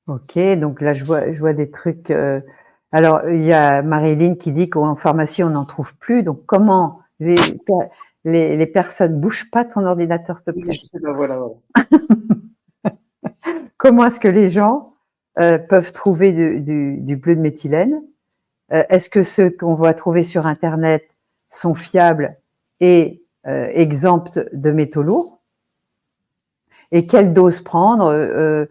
Ok, donc là je vois des trucs. Alors il y a Marilyn qui dit qu'en pharmacie on n'en trouve plus. Donc comment les personnes bougent pas ton ordinateur s'il te Oui, plaît. je sais pas, voilà. Comment est-ce que les gens peuvent trouver du bleu de méthylène? Est-ce que ceux qu'on va trouver sur Internet sont fiables et exempts de métaux lourds? Et quelle dose prendre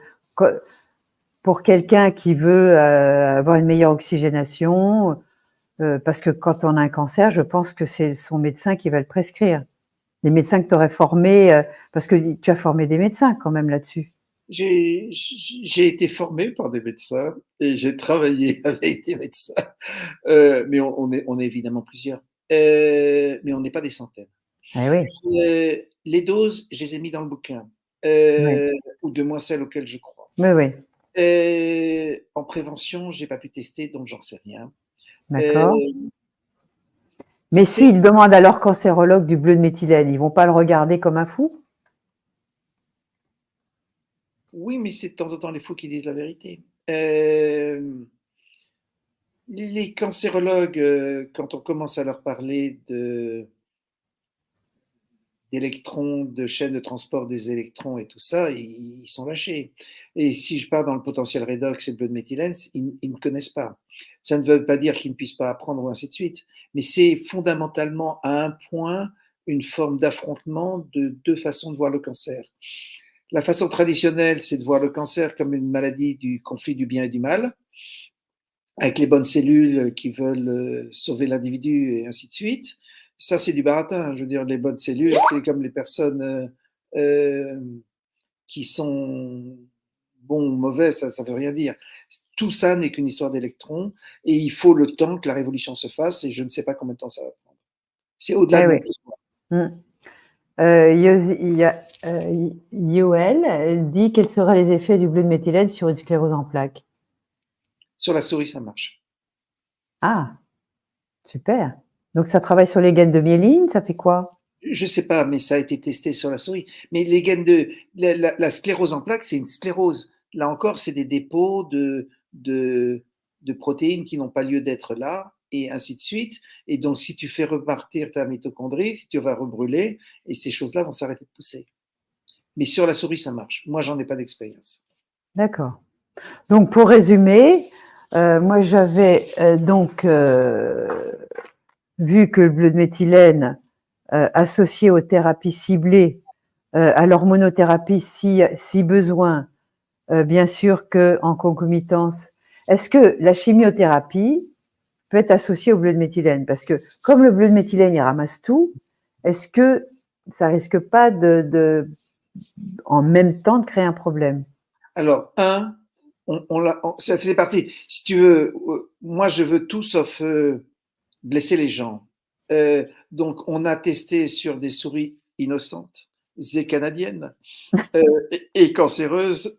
pour quelqu'un qui veut avoir une meilleure oxygénation? Parce que quand on a un cancer, je pense que c'est son médecin qui va le prescrire. Les médecins que tu aurais formés, parce que tu as formé des médecins quand même là-dessus. J'ai été formé par des médecins et j'ai travaillé avec des médecins, mais on est évidemment plusieurs, mais on n'est pas des centaines. Eh oui, Les doses, je les ai mis dans le bouquin, oui, ou de moins celles auxquelles je crois. oui, oui, En prévention, j'ai pas pu tester, donc j'en sais rien. d'accord. Euh, Mais c'est s'ils demandent à leur cancérologue du bleu de méthylène, ils vont pas le regarder comme un fou? Oui, mais c'est de temps en temps les fous qui disent la vérité. Les cancérologues, quand on commence à leur parler d'électrons, de chaînes de transport des électrons et tout ça, ils sont lâchés. Et si je pars dans le potentiel redox et le bleu de méthylène, ils ne connaissent pas. Ça ne veut pas dire qu'ils ne puissent pas apprendre ou ainsi de suite, mais c'est fondamentalement à un point une forme d'affrontement de deux façons de voir le cancer. La façon traditionnelle, c'est de voir le cancer comme une maladie du conflit du bien et du mal, avec les bonnes cellules qui veulent sauver l'individu et ainsi de suite. Ça, c'est du baratin. Je veux dire, les bonnes cellules, c'est comme les personnes qui sont bons ou mauvais, ça ne veut rien dire. Tout ça n'est qu'une histoire d'électrons et il faut le temps que la révolution se fasse et je ne sais pas combien de temps ça va prendre. C'est au-delà Eh de oui. nos besoins. Il y a Yoel, elle dit quels seraient les effets du bleu de méthylène sur une sclérose en plaques? Sur la souris, ça marche. Ah, super. Donc ça travaille sur les gaines de myéline, ça fait quoi? Je ne sais pas, mais ça a été testé sur la souris. Mais les gaines de la sclérose en plaques, c'est une sclérose. Là encore, c'est des dépôts de protéines qui n'ont pas lieu d'être là, et ainsi de suite. Et donc, si tu fais repartir ta mitochondrie, si tu vas rebrûler, et ces choses-là vont s'arrêter de pousser. Mais sur la souris, ça marche. Moi, j'en ai pas d'expérience. D'accord. Donc pour résumer, moi j'avais vu que le bleu de méthylène associé aux thérapies ciblées, à l'hormonothérapie si besoin, bien sûr qu'en concomitance. Est-ce que la chimiothérapie peut être associée au bleu de méthylène? Parce que comme le bleu de méthylène, il ramasse tout, est-ce que ça risque pas en même temps de créer un problème? Alors, ça faisait partie. Si tu veux, moi, je veux tout sauf blesser les gens. Donc, on a testé sur des souris innocentes et canadiennes et cancéreuses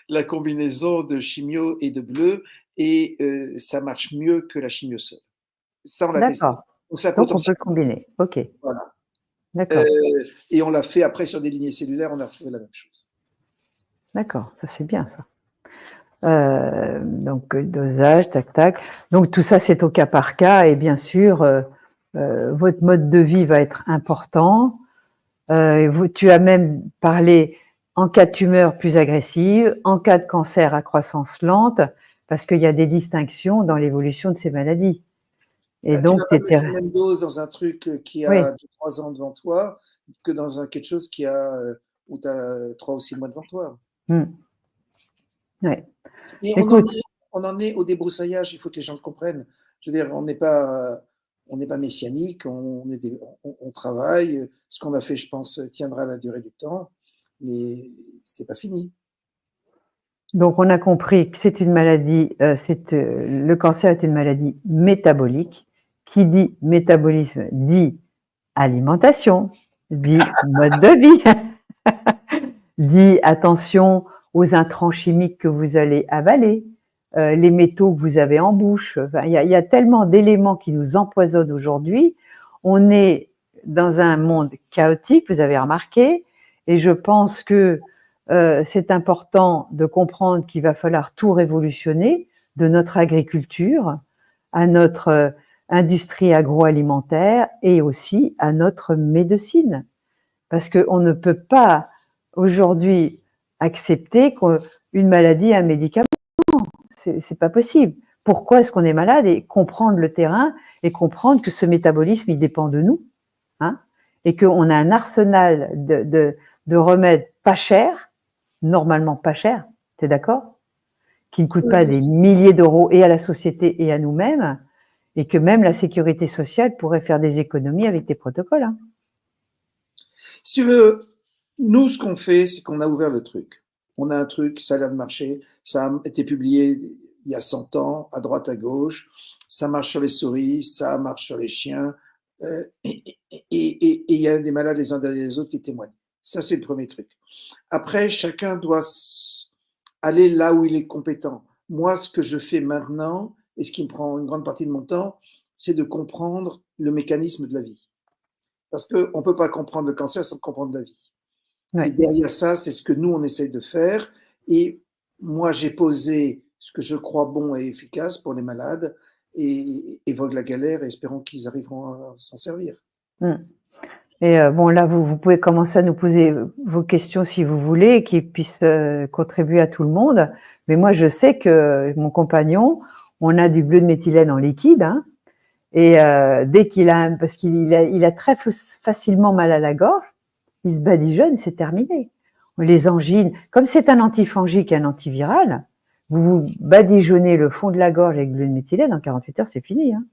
la combinaison de chimio et de bleu et ça marche mieux que la chimio seule. Ça, on l'a testé. D'accord, Donc, ça a donc on peut le potentiellement. combiner. OK, Voilà. d'accord, Et on l'a fait après sur des lignées cellulaires, on a retrouvé la même chose. d'accord, ça c'est bien ça. Donc dosage, tac, tac. Donc tout ça, c'est au cas par cas et bien sûr, votre mode de vie va être important. Tu as même parlé en cas de tumeur plus agressive, en cas de cancer à croissance lente, parce qu'il y a des distinctions dans l'évolution de ces maladies. Et Bah, tu donc vas tu pas mettre étais la même dose dans un truc qui a oui, 2-3 ans devant toi que dans quelque chose qui a où tu as 3 ou 6 mois devant toi. mmh, ouais. Et Écoute, on en est au débroussaillage, il faut que les gens le comprennent. Je veux dire, on n'est pas messianique, on travaille. Ce qu'on a fait, je pense, tiendra la durée du temps, mais c'est pas fini. donc on a compris que c'est une maladie, le cancer est une maladie métabolique. Qui dit métabolisme dit alimentation, dit mode de vie, dit attention aux intrants chimiques que vous allez avaler, les métaux que vous avez en bouche. Enfin, il y a tellement d'éléments qui nous empoisonnent aujourd'hui. On est dans un monde chaotique, vous avez remarqué, et je pense que c'est important de comprendre qu'il va falloir tout révolutionner, de notre agriculture à notre industrie agroalimentaire et aussi à notre médecine. Parce qu'on ne peut pas aujourd'hui accepter qu'une maladie ait un médicament. C'est pas possible. Pourquoi est-ce qu'on est malade et comprendre le terrain et comprendre que ce métabolisme, il dépend de nous, hein, et qu'on a un arsenal de remèdes pas chers, normalement pas chers, t'es d'accord, qui ne coûtent Oui, pas bien des sûr. milliers d'euros et à la société et à nous-mêmes, et que même la sécurité sociale pourrait faire des économies avec des protocoles. Hein. Si tu veux, nous, ce qu'on fait, c'est qu'on a ouvert le truc. On a un truc, ça a l'air de marcher. Ça a été publié il y a 100 ans, à droite, à gauche. Ça marche sur les souris, ça marche sur les chiens. Et il y a des malades les uns derrière les autres qui témoignent. Ça, c'est le premier truc. Après, chacun doit aller là où il est compétent. Moi, ce que je fais maintenant, et ce qui me prend une grande partie de mon temps, c'est de comprendre le mécanisme de la vie. Parce qu'on ne peut pas comprendre le cancer sans comprendre la vie. Et Ouais. derrière ça, c'est ce que nous, on essaye de faire. Et moi, j'ai posé ce que je crois bon et efficace pour les malades et évoque la galère et espérons qu'ils arriveront à s'en servir. Mm. Et bon, là, vous pouvez commencer à nous poser vos questions si vous voulez, qui puissent contribuer à tout le monde. Mais moi, je sais que mon compagnon, on a du bleu de méthylène en liquide, hein, et dès qu'il a, parce il a très facilement mal à la gorge, il se badigeonne, c'est terminé. Les angines, comme c'est un antifongique, un antiviral, vous badigeonnez le fond de la gorge avec du bleu de méthylène, en 48 heures, c'est fini. Hein.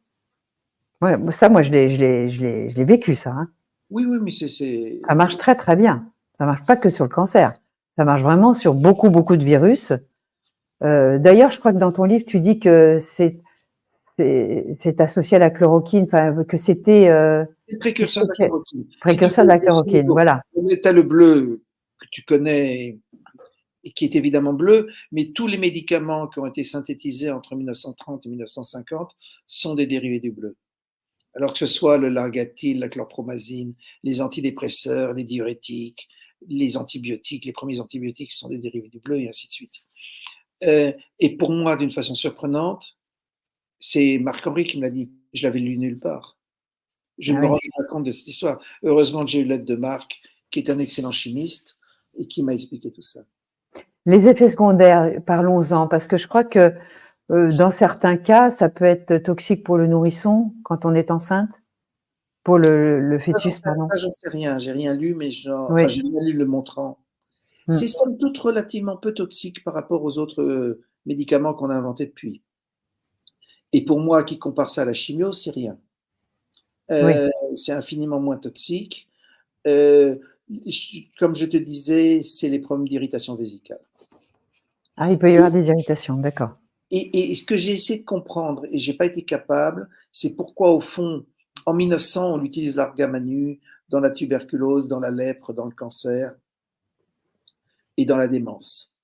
Ouais, ça, moi, je l'ai vécu, ça. Hein. Oui, oui, mais Ça marche très très bien. Ça marche pas que sur le cancer. Ça marche vraiment sur beaucoup beaucoup de virus. D'ailleurs, je crois que dans ton livre, tu dis que c'est associé à la chloroquine, enfin que c'était le précurseur de la chloroquine. Si tu précurseur de veux, la chloroquine. Voilà. tu as le bleu que tu connais et qui est évidemment bleu, mais tous les médicaments qui ont été synthétisés entre 1930 et 1950 sont des dérivés du bleu. Alors que ce soit le largatil, la chlorpromazine, les antidépresseurs, les diurétiques, les antibiotiques, les premiers antibiotiques sont des dérivés du bleu et ainsi de suite. Et pour moi, d'une façon surprenante, c'est Marc-Henri qui me l'a dit. Je l'avais lu nulle part. Je Ah ne me oui. rendais pas compte de cette histoire. Heureusement que j'ai eu l'aide de Marc, qui est un excellent chimiste et qui m'a expliqué tout ça. Les effets secondaires, parlons-en, parce que je crois que dans certains cas, ça peut être toxique pour le nourrisson quand on est enceinte, pour le fœtus, pardon. Ça, j'en sais rien. J'ai rien lu, mais enfin, Oui. j'ai rien lu le montrant. C'est Mm. somme toute relativement peu toxique par rapport aux autres médicaments qu'on a inventés depuis. Et pour moi, qui compare ça à la chimio, c'est rien. Oui. C'est infiniment moins toxique. Euh, Comme je te disais, c'est les problèmes d'irritation vésicale. Ah, il peut y avoir des irritations, d'accord. Et ce que j'ai essayé de comprendre, et j'ai pas été capable, c'est pourquoi, au fond, en 1900, on utilise l'argamanu dans la tuberculose, dans la lèpre, dans le cancer et dans la démence.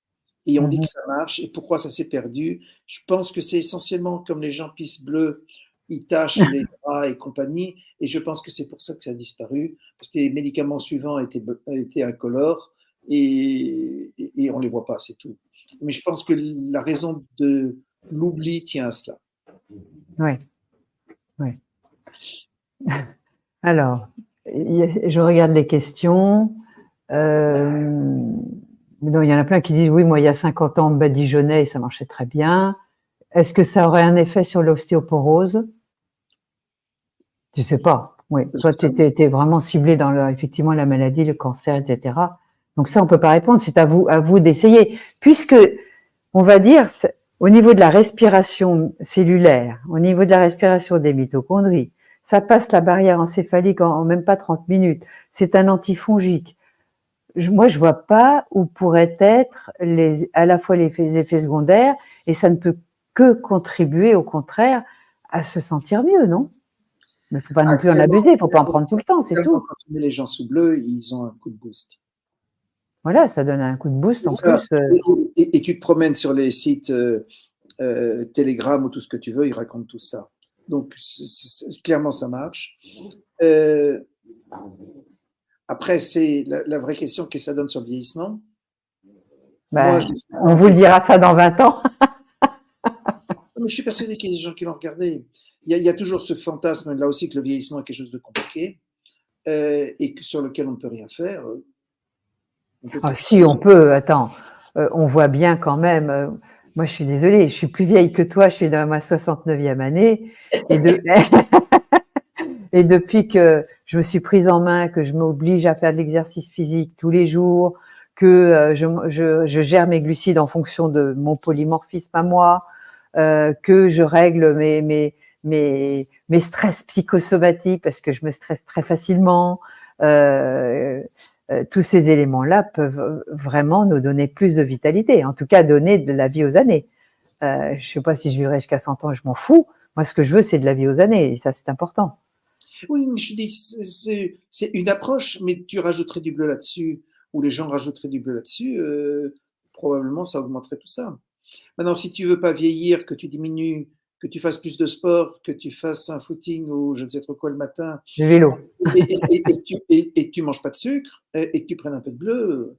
Et on dit que Mhm. ça marche, et pourquoi ça s'est perdu? Je pense que c'est essentiellement comme les gens pissent bleu, ils tachent les bras et compagnie, et je pense que c'est pour ça que ça a disparu, parce que les médicaments suivants étaient incolores, et on les voit pas, c'est tout. Mais je pense que la raison de l'oubli tient à cela. Oui, oui. Alors, je regarde les questions. Non, il y en a plein qui disent, oui, moi, il y a 50 ans, on me badigeonnait et ça marchait très bien. Est-ce que ça aurait un effet sur l'ostéoporose? Tu sais pas. Oui. Toi, tu étais vraiment ciblé dans effectivement la maladie, le cancer, etc. Donc ça, on peut pas répondre. C'est à vous d'essayer. Puisque, on va dire, au niveau de la respiration cellulaire, au niveau de la respiration des mitochondries, ça passe la barrière encéphalique en même pas 30 minutes. C'est un antifongique. Moi, je vois pas où pourraient être à la fois les effets secondaires, et ça ne peut que contribuer, au contraire, à se sentir mieux, non? Mais faut pas non plus en abuser, faut pas en prendre tout le temps, c'est tout. Quand tu mets les gens sous bleu, ils ont un coup de boost. Voilà, ça donne un coup de boost en Ça. plus. Et tu te promènes sur les sites Telegram ou tout ce que tu veux, ils racontent tout ça. Donc, clairement, ça marche. Après, c'est la vraie question, qu'est-ce que ça donne sur le vieillissement? Moi, je suis On vous le dira ça dans 20 ans. mais je suis persuadé qu'il y a des gens qui l'ont regardé. Il y a toujours ce fantasme là aussi que le vieillissement est quelque chose de compliqué et sur lequel on ne peut rien faire. Ah, si, on peut. Attends, on voit bien quand même. Moi, je suis désolée, je suis plus vieille que toi, je suis dans ma 69e année. Et depuis que je me suis prise en main, que je m'oblige à faire de l'exercice physique tous les jours, que je gère mes glucides en fonction de mon polymorphisme à moi, que je règle mes stress psychosomatiques parce que je me stresse très facilement. Tous ces éléments-là peuvent vraiment nous donner plus de vitalité, en tout cas donner de la vie aux années. Je ne sais pas si je vivrai jusqu'à 100 ans, je m'en fous. Moi, ce que je veux, c'est de la vie aux années, et ça, c'est important. Oui, mais je dis, c'est une approche, mais tu rajouterais du bleu là-dessus, ou les gens rajouteraient du bleu là-dessus, probablement ça augmenterait tout ça. Maintenant, si tu veux pas vieillir, que tu diminues, que tu fasses plus de sport, que tu fasses un footing ou je ne sais trop quoi le matin, Le vélo. et que tu manges pas de sucre, et que tu prennes un peu de bleu.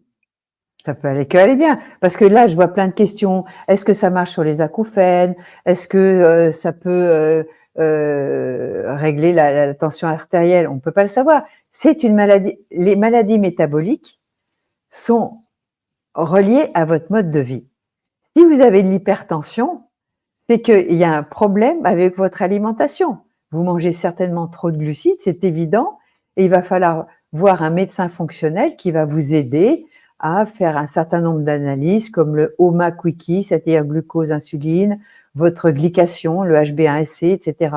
Ça peut aller bien. Parce que là, je vois plein de questions. Est-ce que ça marche sur les acouphènes? Est-ce que ça peut régler la tension artérielle? On ne peut pas le savoir. C'est une maladie. Les maladies métaboliques sont reliées à votre mode de vie. Si vous avez de l'hypertension, c'est qu'il y a un problème avec votre alimentation. Vous mangez certainement trop de glucides, c'est évident, et il va falloir voir un médecin fonctionnel qui va vous aider à faire un certain nombre d'analyses comme le HOMA Quickie, c'est-à-dire glucose, insuline, votre glycation, le HbA1c, etc.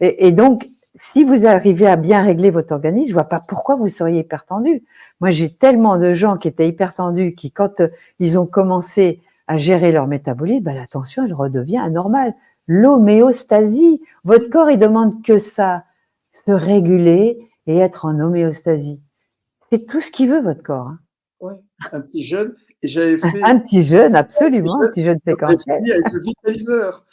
Et donc, si vous arrivez à bien régler votre organisme, je vois pas pourquoi vous seriez hypertendu. Moi, j'ai tellement de gens qui étaient hypertendus qui, quand ils ont commencé à gérer leur métabolisme, la tension, elle redevient anormale. L'homéostasie, votre corps, il demande que ça, se réguler et être en homéostasie. C'est tout ce qu'il veut, votre corps. Hein. Ouais, un petit jeune, et j'avais fait Un petit jeune, absolument, un petit jeune séquentiel. fini avec le vitaliseur.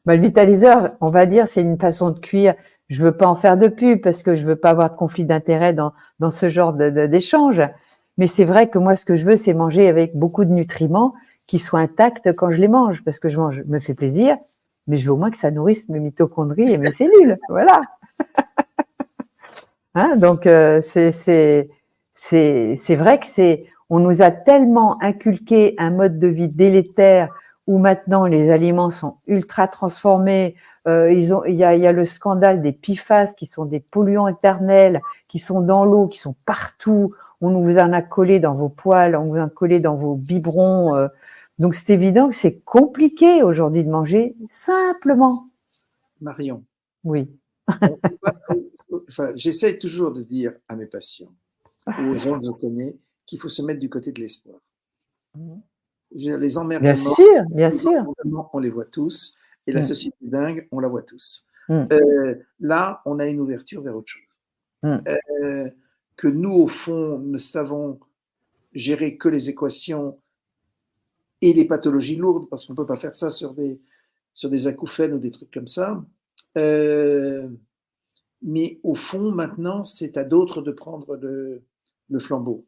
Le vitaliseur, on va dire, c'est une façon de cuire. Je veux pas en faire de pub parce que je veux pas avoir de conflit d'intérêt dans ce genre d'échange. Mais c'est vrai que moi, ce que je veux, c'est manger avec beaucoup de nutriments qui soient intacts quand je les mange, parce que je me fais plaisir, mais je veux au moins que ça nourrisse mes mitochondries et mes cellules. Voilà. Hein, donc c'est vrai que on nous a tellement inculqué un mode de vie délétère où maintenant les aliments sont ultra transformés. Il y a le scandale des PFAS qui sont des polluants éternels, qui sont dans l'eau, qui sont partout. On vous en a collé dans vos poêles, on vous en a collé dans vos biberons. Donc c'est évident que c'est compliqué aujourd'hui de manger simplement. Marion. Oui. Alors, enfin, j'essaie toujours de dire à mes patients ou aux gens que je connais qu'il faut se mettre du côté de l'espoir. Je veux dire, Bien sûr, bien les sûr. emmerdements, on les voit tous, et la Mm, société dingue, on la voit tous. mm, Là, on a une ouverture vers autre chose. mm. Que nous, au fond, ne savons gérer que les équations et les pathologies lourdes, parce qu'on ne peut pas faire ça sur des acouphènes ou des trucs comme ça. Mais au fond, maintenant, c'est à d'autres de prendre le flambeau.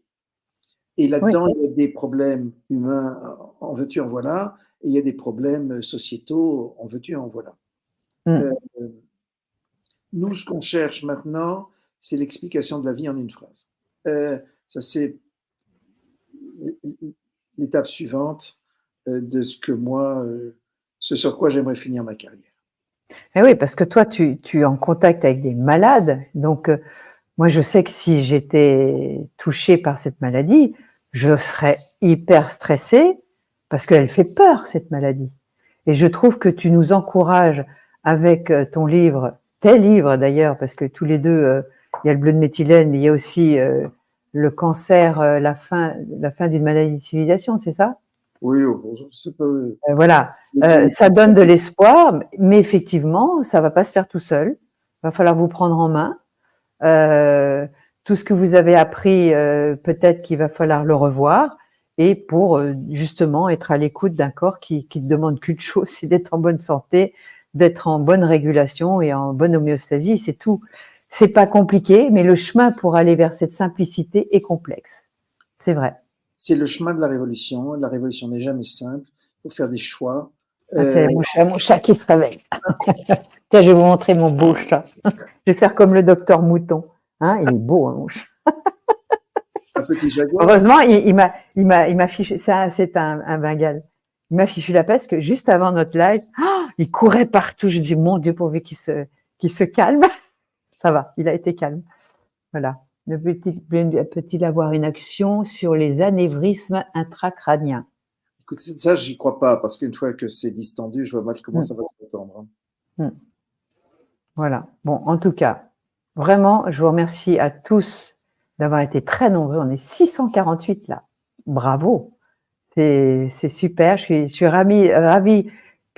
Et Oui. là-dedans, il y a des problèmes humains, en veux-tu, en voilà, et il y a des problèmes sociétaux, en veux-tu, en voilà. Mm. Euh, Nous, ce qu'on cherche maintenant, c'est l'explication de la vie en une phrase. Ça, c'est l'étape suivante de ce sur quoi j'aimerais finir ma carrière. Eh oui, parce que toi, tu es en contact avec des malades. Donc, moi, je sais que si j'étais touchée par cette maladie, je serais hyper stressée parce qu'elle fait peur, cette maladie. Et je trouve que tu nous encourages avec ton livre, tes livres d'ailleurs, parce que tous les deux, il y a le bleu de méthylène, mais il y a aussi le cancer, la fin d'une maladie de civilisation, c'est ça? Oui, c'est pas. Voilà, ça donne de l'espoir, mais effectivement, ça va pas se faire tout seul. Il va falloir vous prendre en main. Tout ce que vous avez appris, peut-être qu'il va falloir le revoir, et pour justement être à l'écoute d'un corps qui ne demande qu'une chose, c'est d'être en bonne santé, d'être en bonne régulation et en bonne homéostasie, c'est tout. C'est pas compliqué, mais le chemin pour aller vers cette simplicité est complexe. C'est vrai. C'est le chemin de la révolution. La révolution n'est jamais simple. Il faut faire des choix. Ah, tiens, mon chat qui se réveille. Tiens, je vais vous montrer mon beau chat. Je vais faire comme le docteur Mouton. Hein, il est beau, hein, mon chat. Un petit jaguar. Heureusement, il m'a fichu, c'est un Bengale. Il m'a fichu la paix parce que juste avant notre live, il courait partout. Je me dis, mon Dieu, pourvu qu'il se calme. Ça va, il a été calme. Voilà. Ne peut-il avoir une action sur les anévrismes intracrâniens? Écoute, ça, j'y crois pas, parce qu'une fois que c'est distendu, je vois mal comment ça va se retendre. Voilà. Bon, en tout cas, vraiment, je vous remercie à tous d'avoir été très nombreux. On est 648 là. Bravo. C'est super. Je suis ravie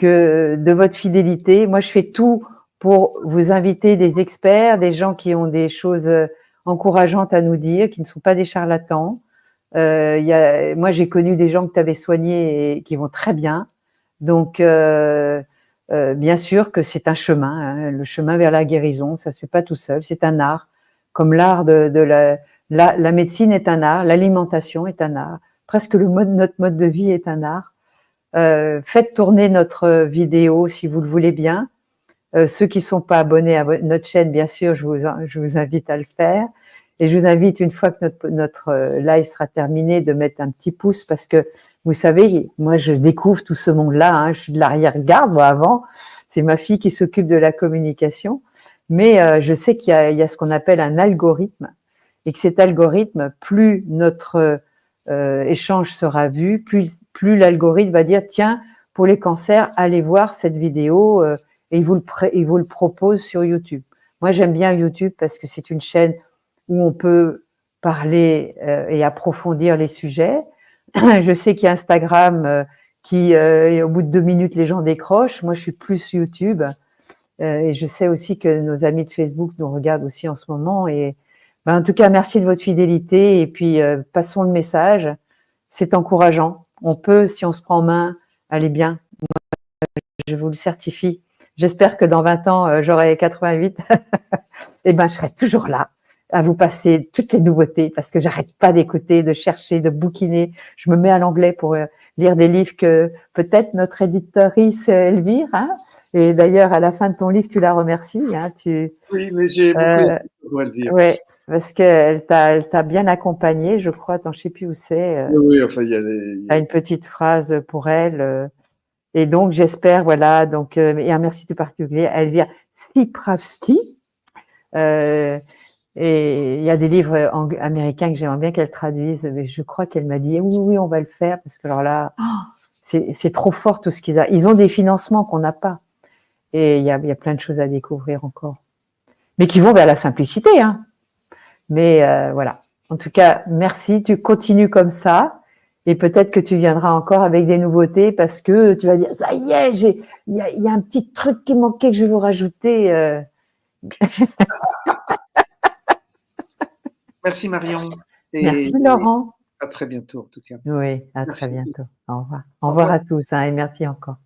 de votre fidélité. Moi, je fais tout pour vous inviter des experts, des gens qui ont des choses encourageantes à nous dire, qui ne sont pas des charlatans. Moi, j'ai connu des gens que tu avais soignés et qui vont très bien. Donc, bien sûr que c'est un chemin, hein, le chemin vers la guérison. Ça se fait pas tout seul. C'est un art, comme l'art de la médecine est un art, l'alimentation est un art. Presque notre mode de vie est un art. Faites tourner notre vidéo si vous le voulez bien. Ceux qui sont pas abonnés à notre chaîne, bien sûr, je vous invite à le faire. Et je vous invite, une fois que notre live sera terminé, de mettre un petit pouce parce que, vous savez, moi, je découvre tout ce monde-là. Hein, je suis de l'arrière-garde, moi, avant. C'est ma fille qui s'occupe de la communication. Mais je sais qu'il y a ce qu'on appelle un algorithme et que cet algorithme, plus notre échange sera vu, plus l'algorithme va dire, tiens, pour les cancers, allez voir cette vidéo et il vous le propose sur YouTube. Moi, j'aime bien YouTube parce que c'est une chaîne où on peut parler et approfondir les sujets. Je sais qu'il y a Instagram qui, au bout de 2 minutes, les gens décrochent. Moi, je suis plus YouTube. Et je sais aussi que nos amis de Facebook nous regardent aussi en ce moment. Et en tout cas, merci de votre fidélité. Et puis, passons le message. C'est encourageant. On peut, si on se prend en main, aller bien. Je vous le certifie. J'espère que dans 20 ans, j'aurai 88. Et je serai toujours là à vous passer toutes les nouveautés parce que j'arrête pas d'écouter, de chercher, de bouquiner. Je me mets à l'anglais pour lire des livres que peut-être notre éditorice Elvire. Hein, et d'ailleurs, à la fin de ton livre, tu la remercies. Hein, oui, mais j'ai beaucoup d'amis pour Elvire. Oui, parce qu'elle t'a bien accompagnée, je crois. Attends, je sais plus où c'est. Oui, enfin, il y a une petite phrase pour elle. Et donc, j'espère, voilà. Donc, et un merci tout particulier à Elvire Sipravski. Et il y a des livres américains que j'aimerais bien qu'elle traduise, mais je crois qu'elle m'a dit oui, on va le faire parce que alors là, c'est trop fort tout ce qu'ils ont. Ils ont des financements qu'on n'a pas, et il y a plein de choses à découvrir encore. mais qui vont vers la simplicité. Hein. Mais voilà. En tout cas, merci. Tu continues comme ça. Et peut-être que tu viendras encore avec des nouveautés parce que tu vas dire, ça y est, il y a un petit truc qui manquait que je vais vous rajouter. Merci Marion. Merci Et Laurent. à très bientôt en tout cas. Oui, à très Merci à tous. bientôt. Au revoir. Au Au revoir revoir. à tous hein, et merci encore.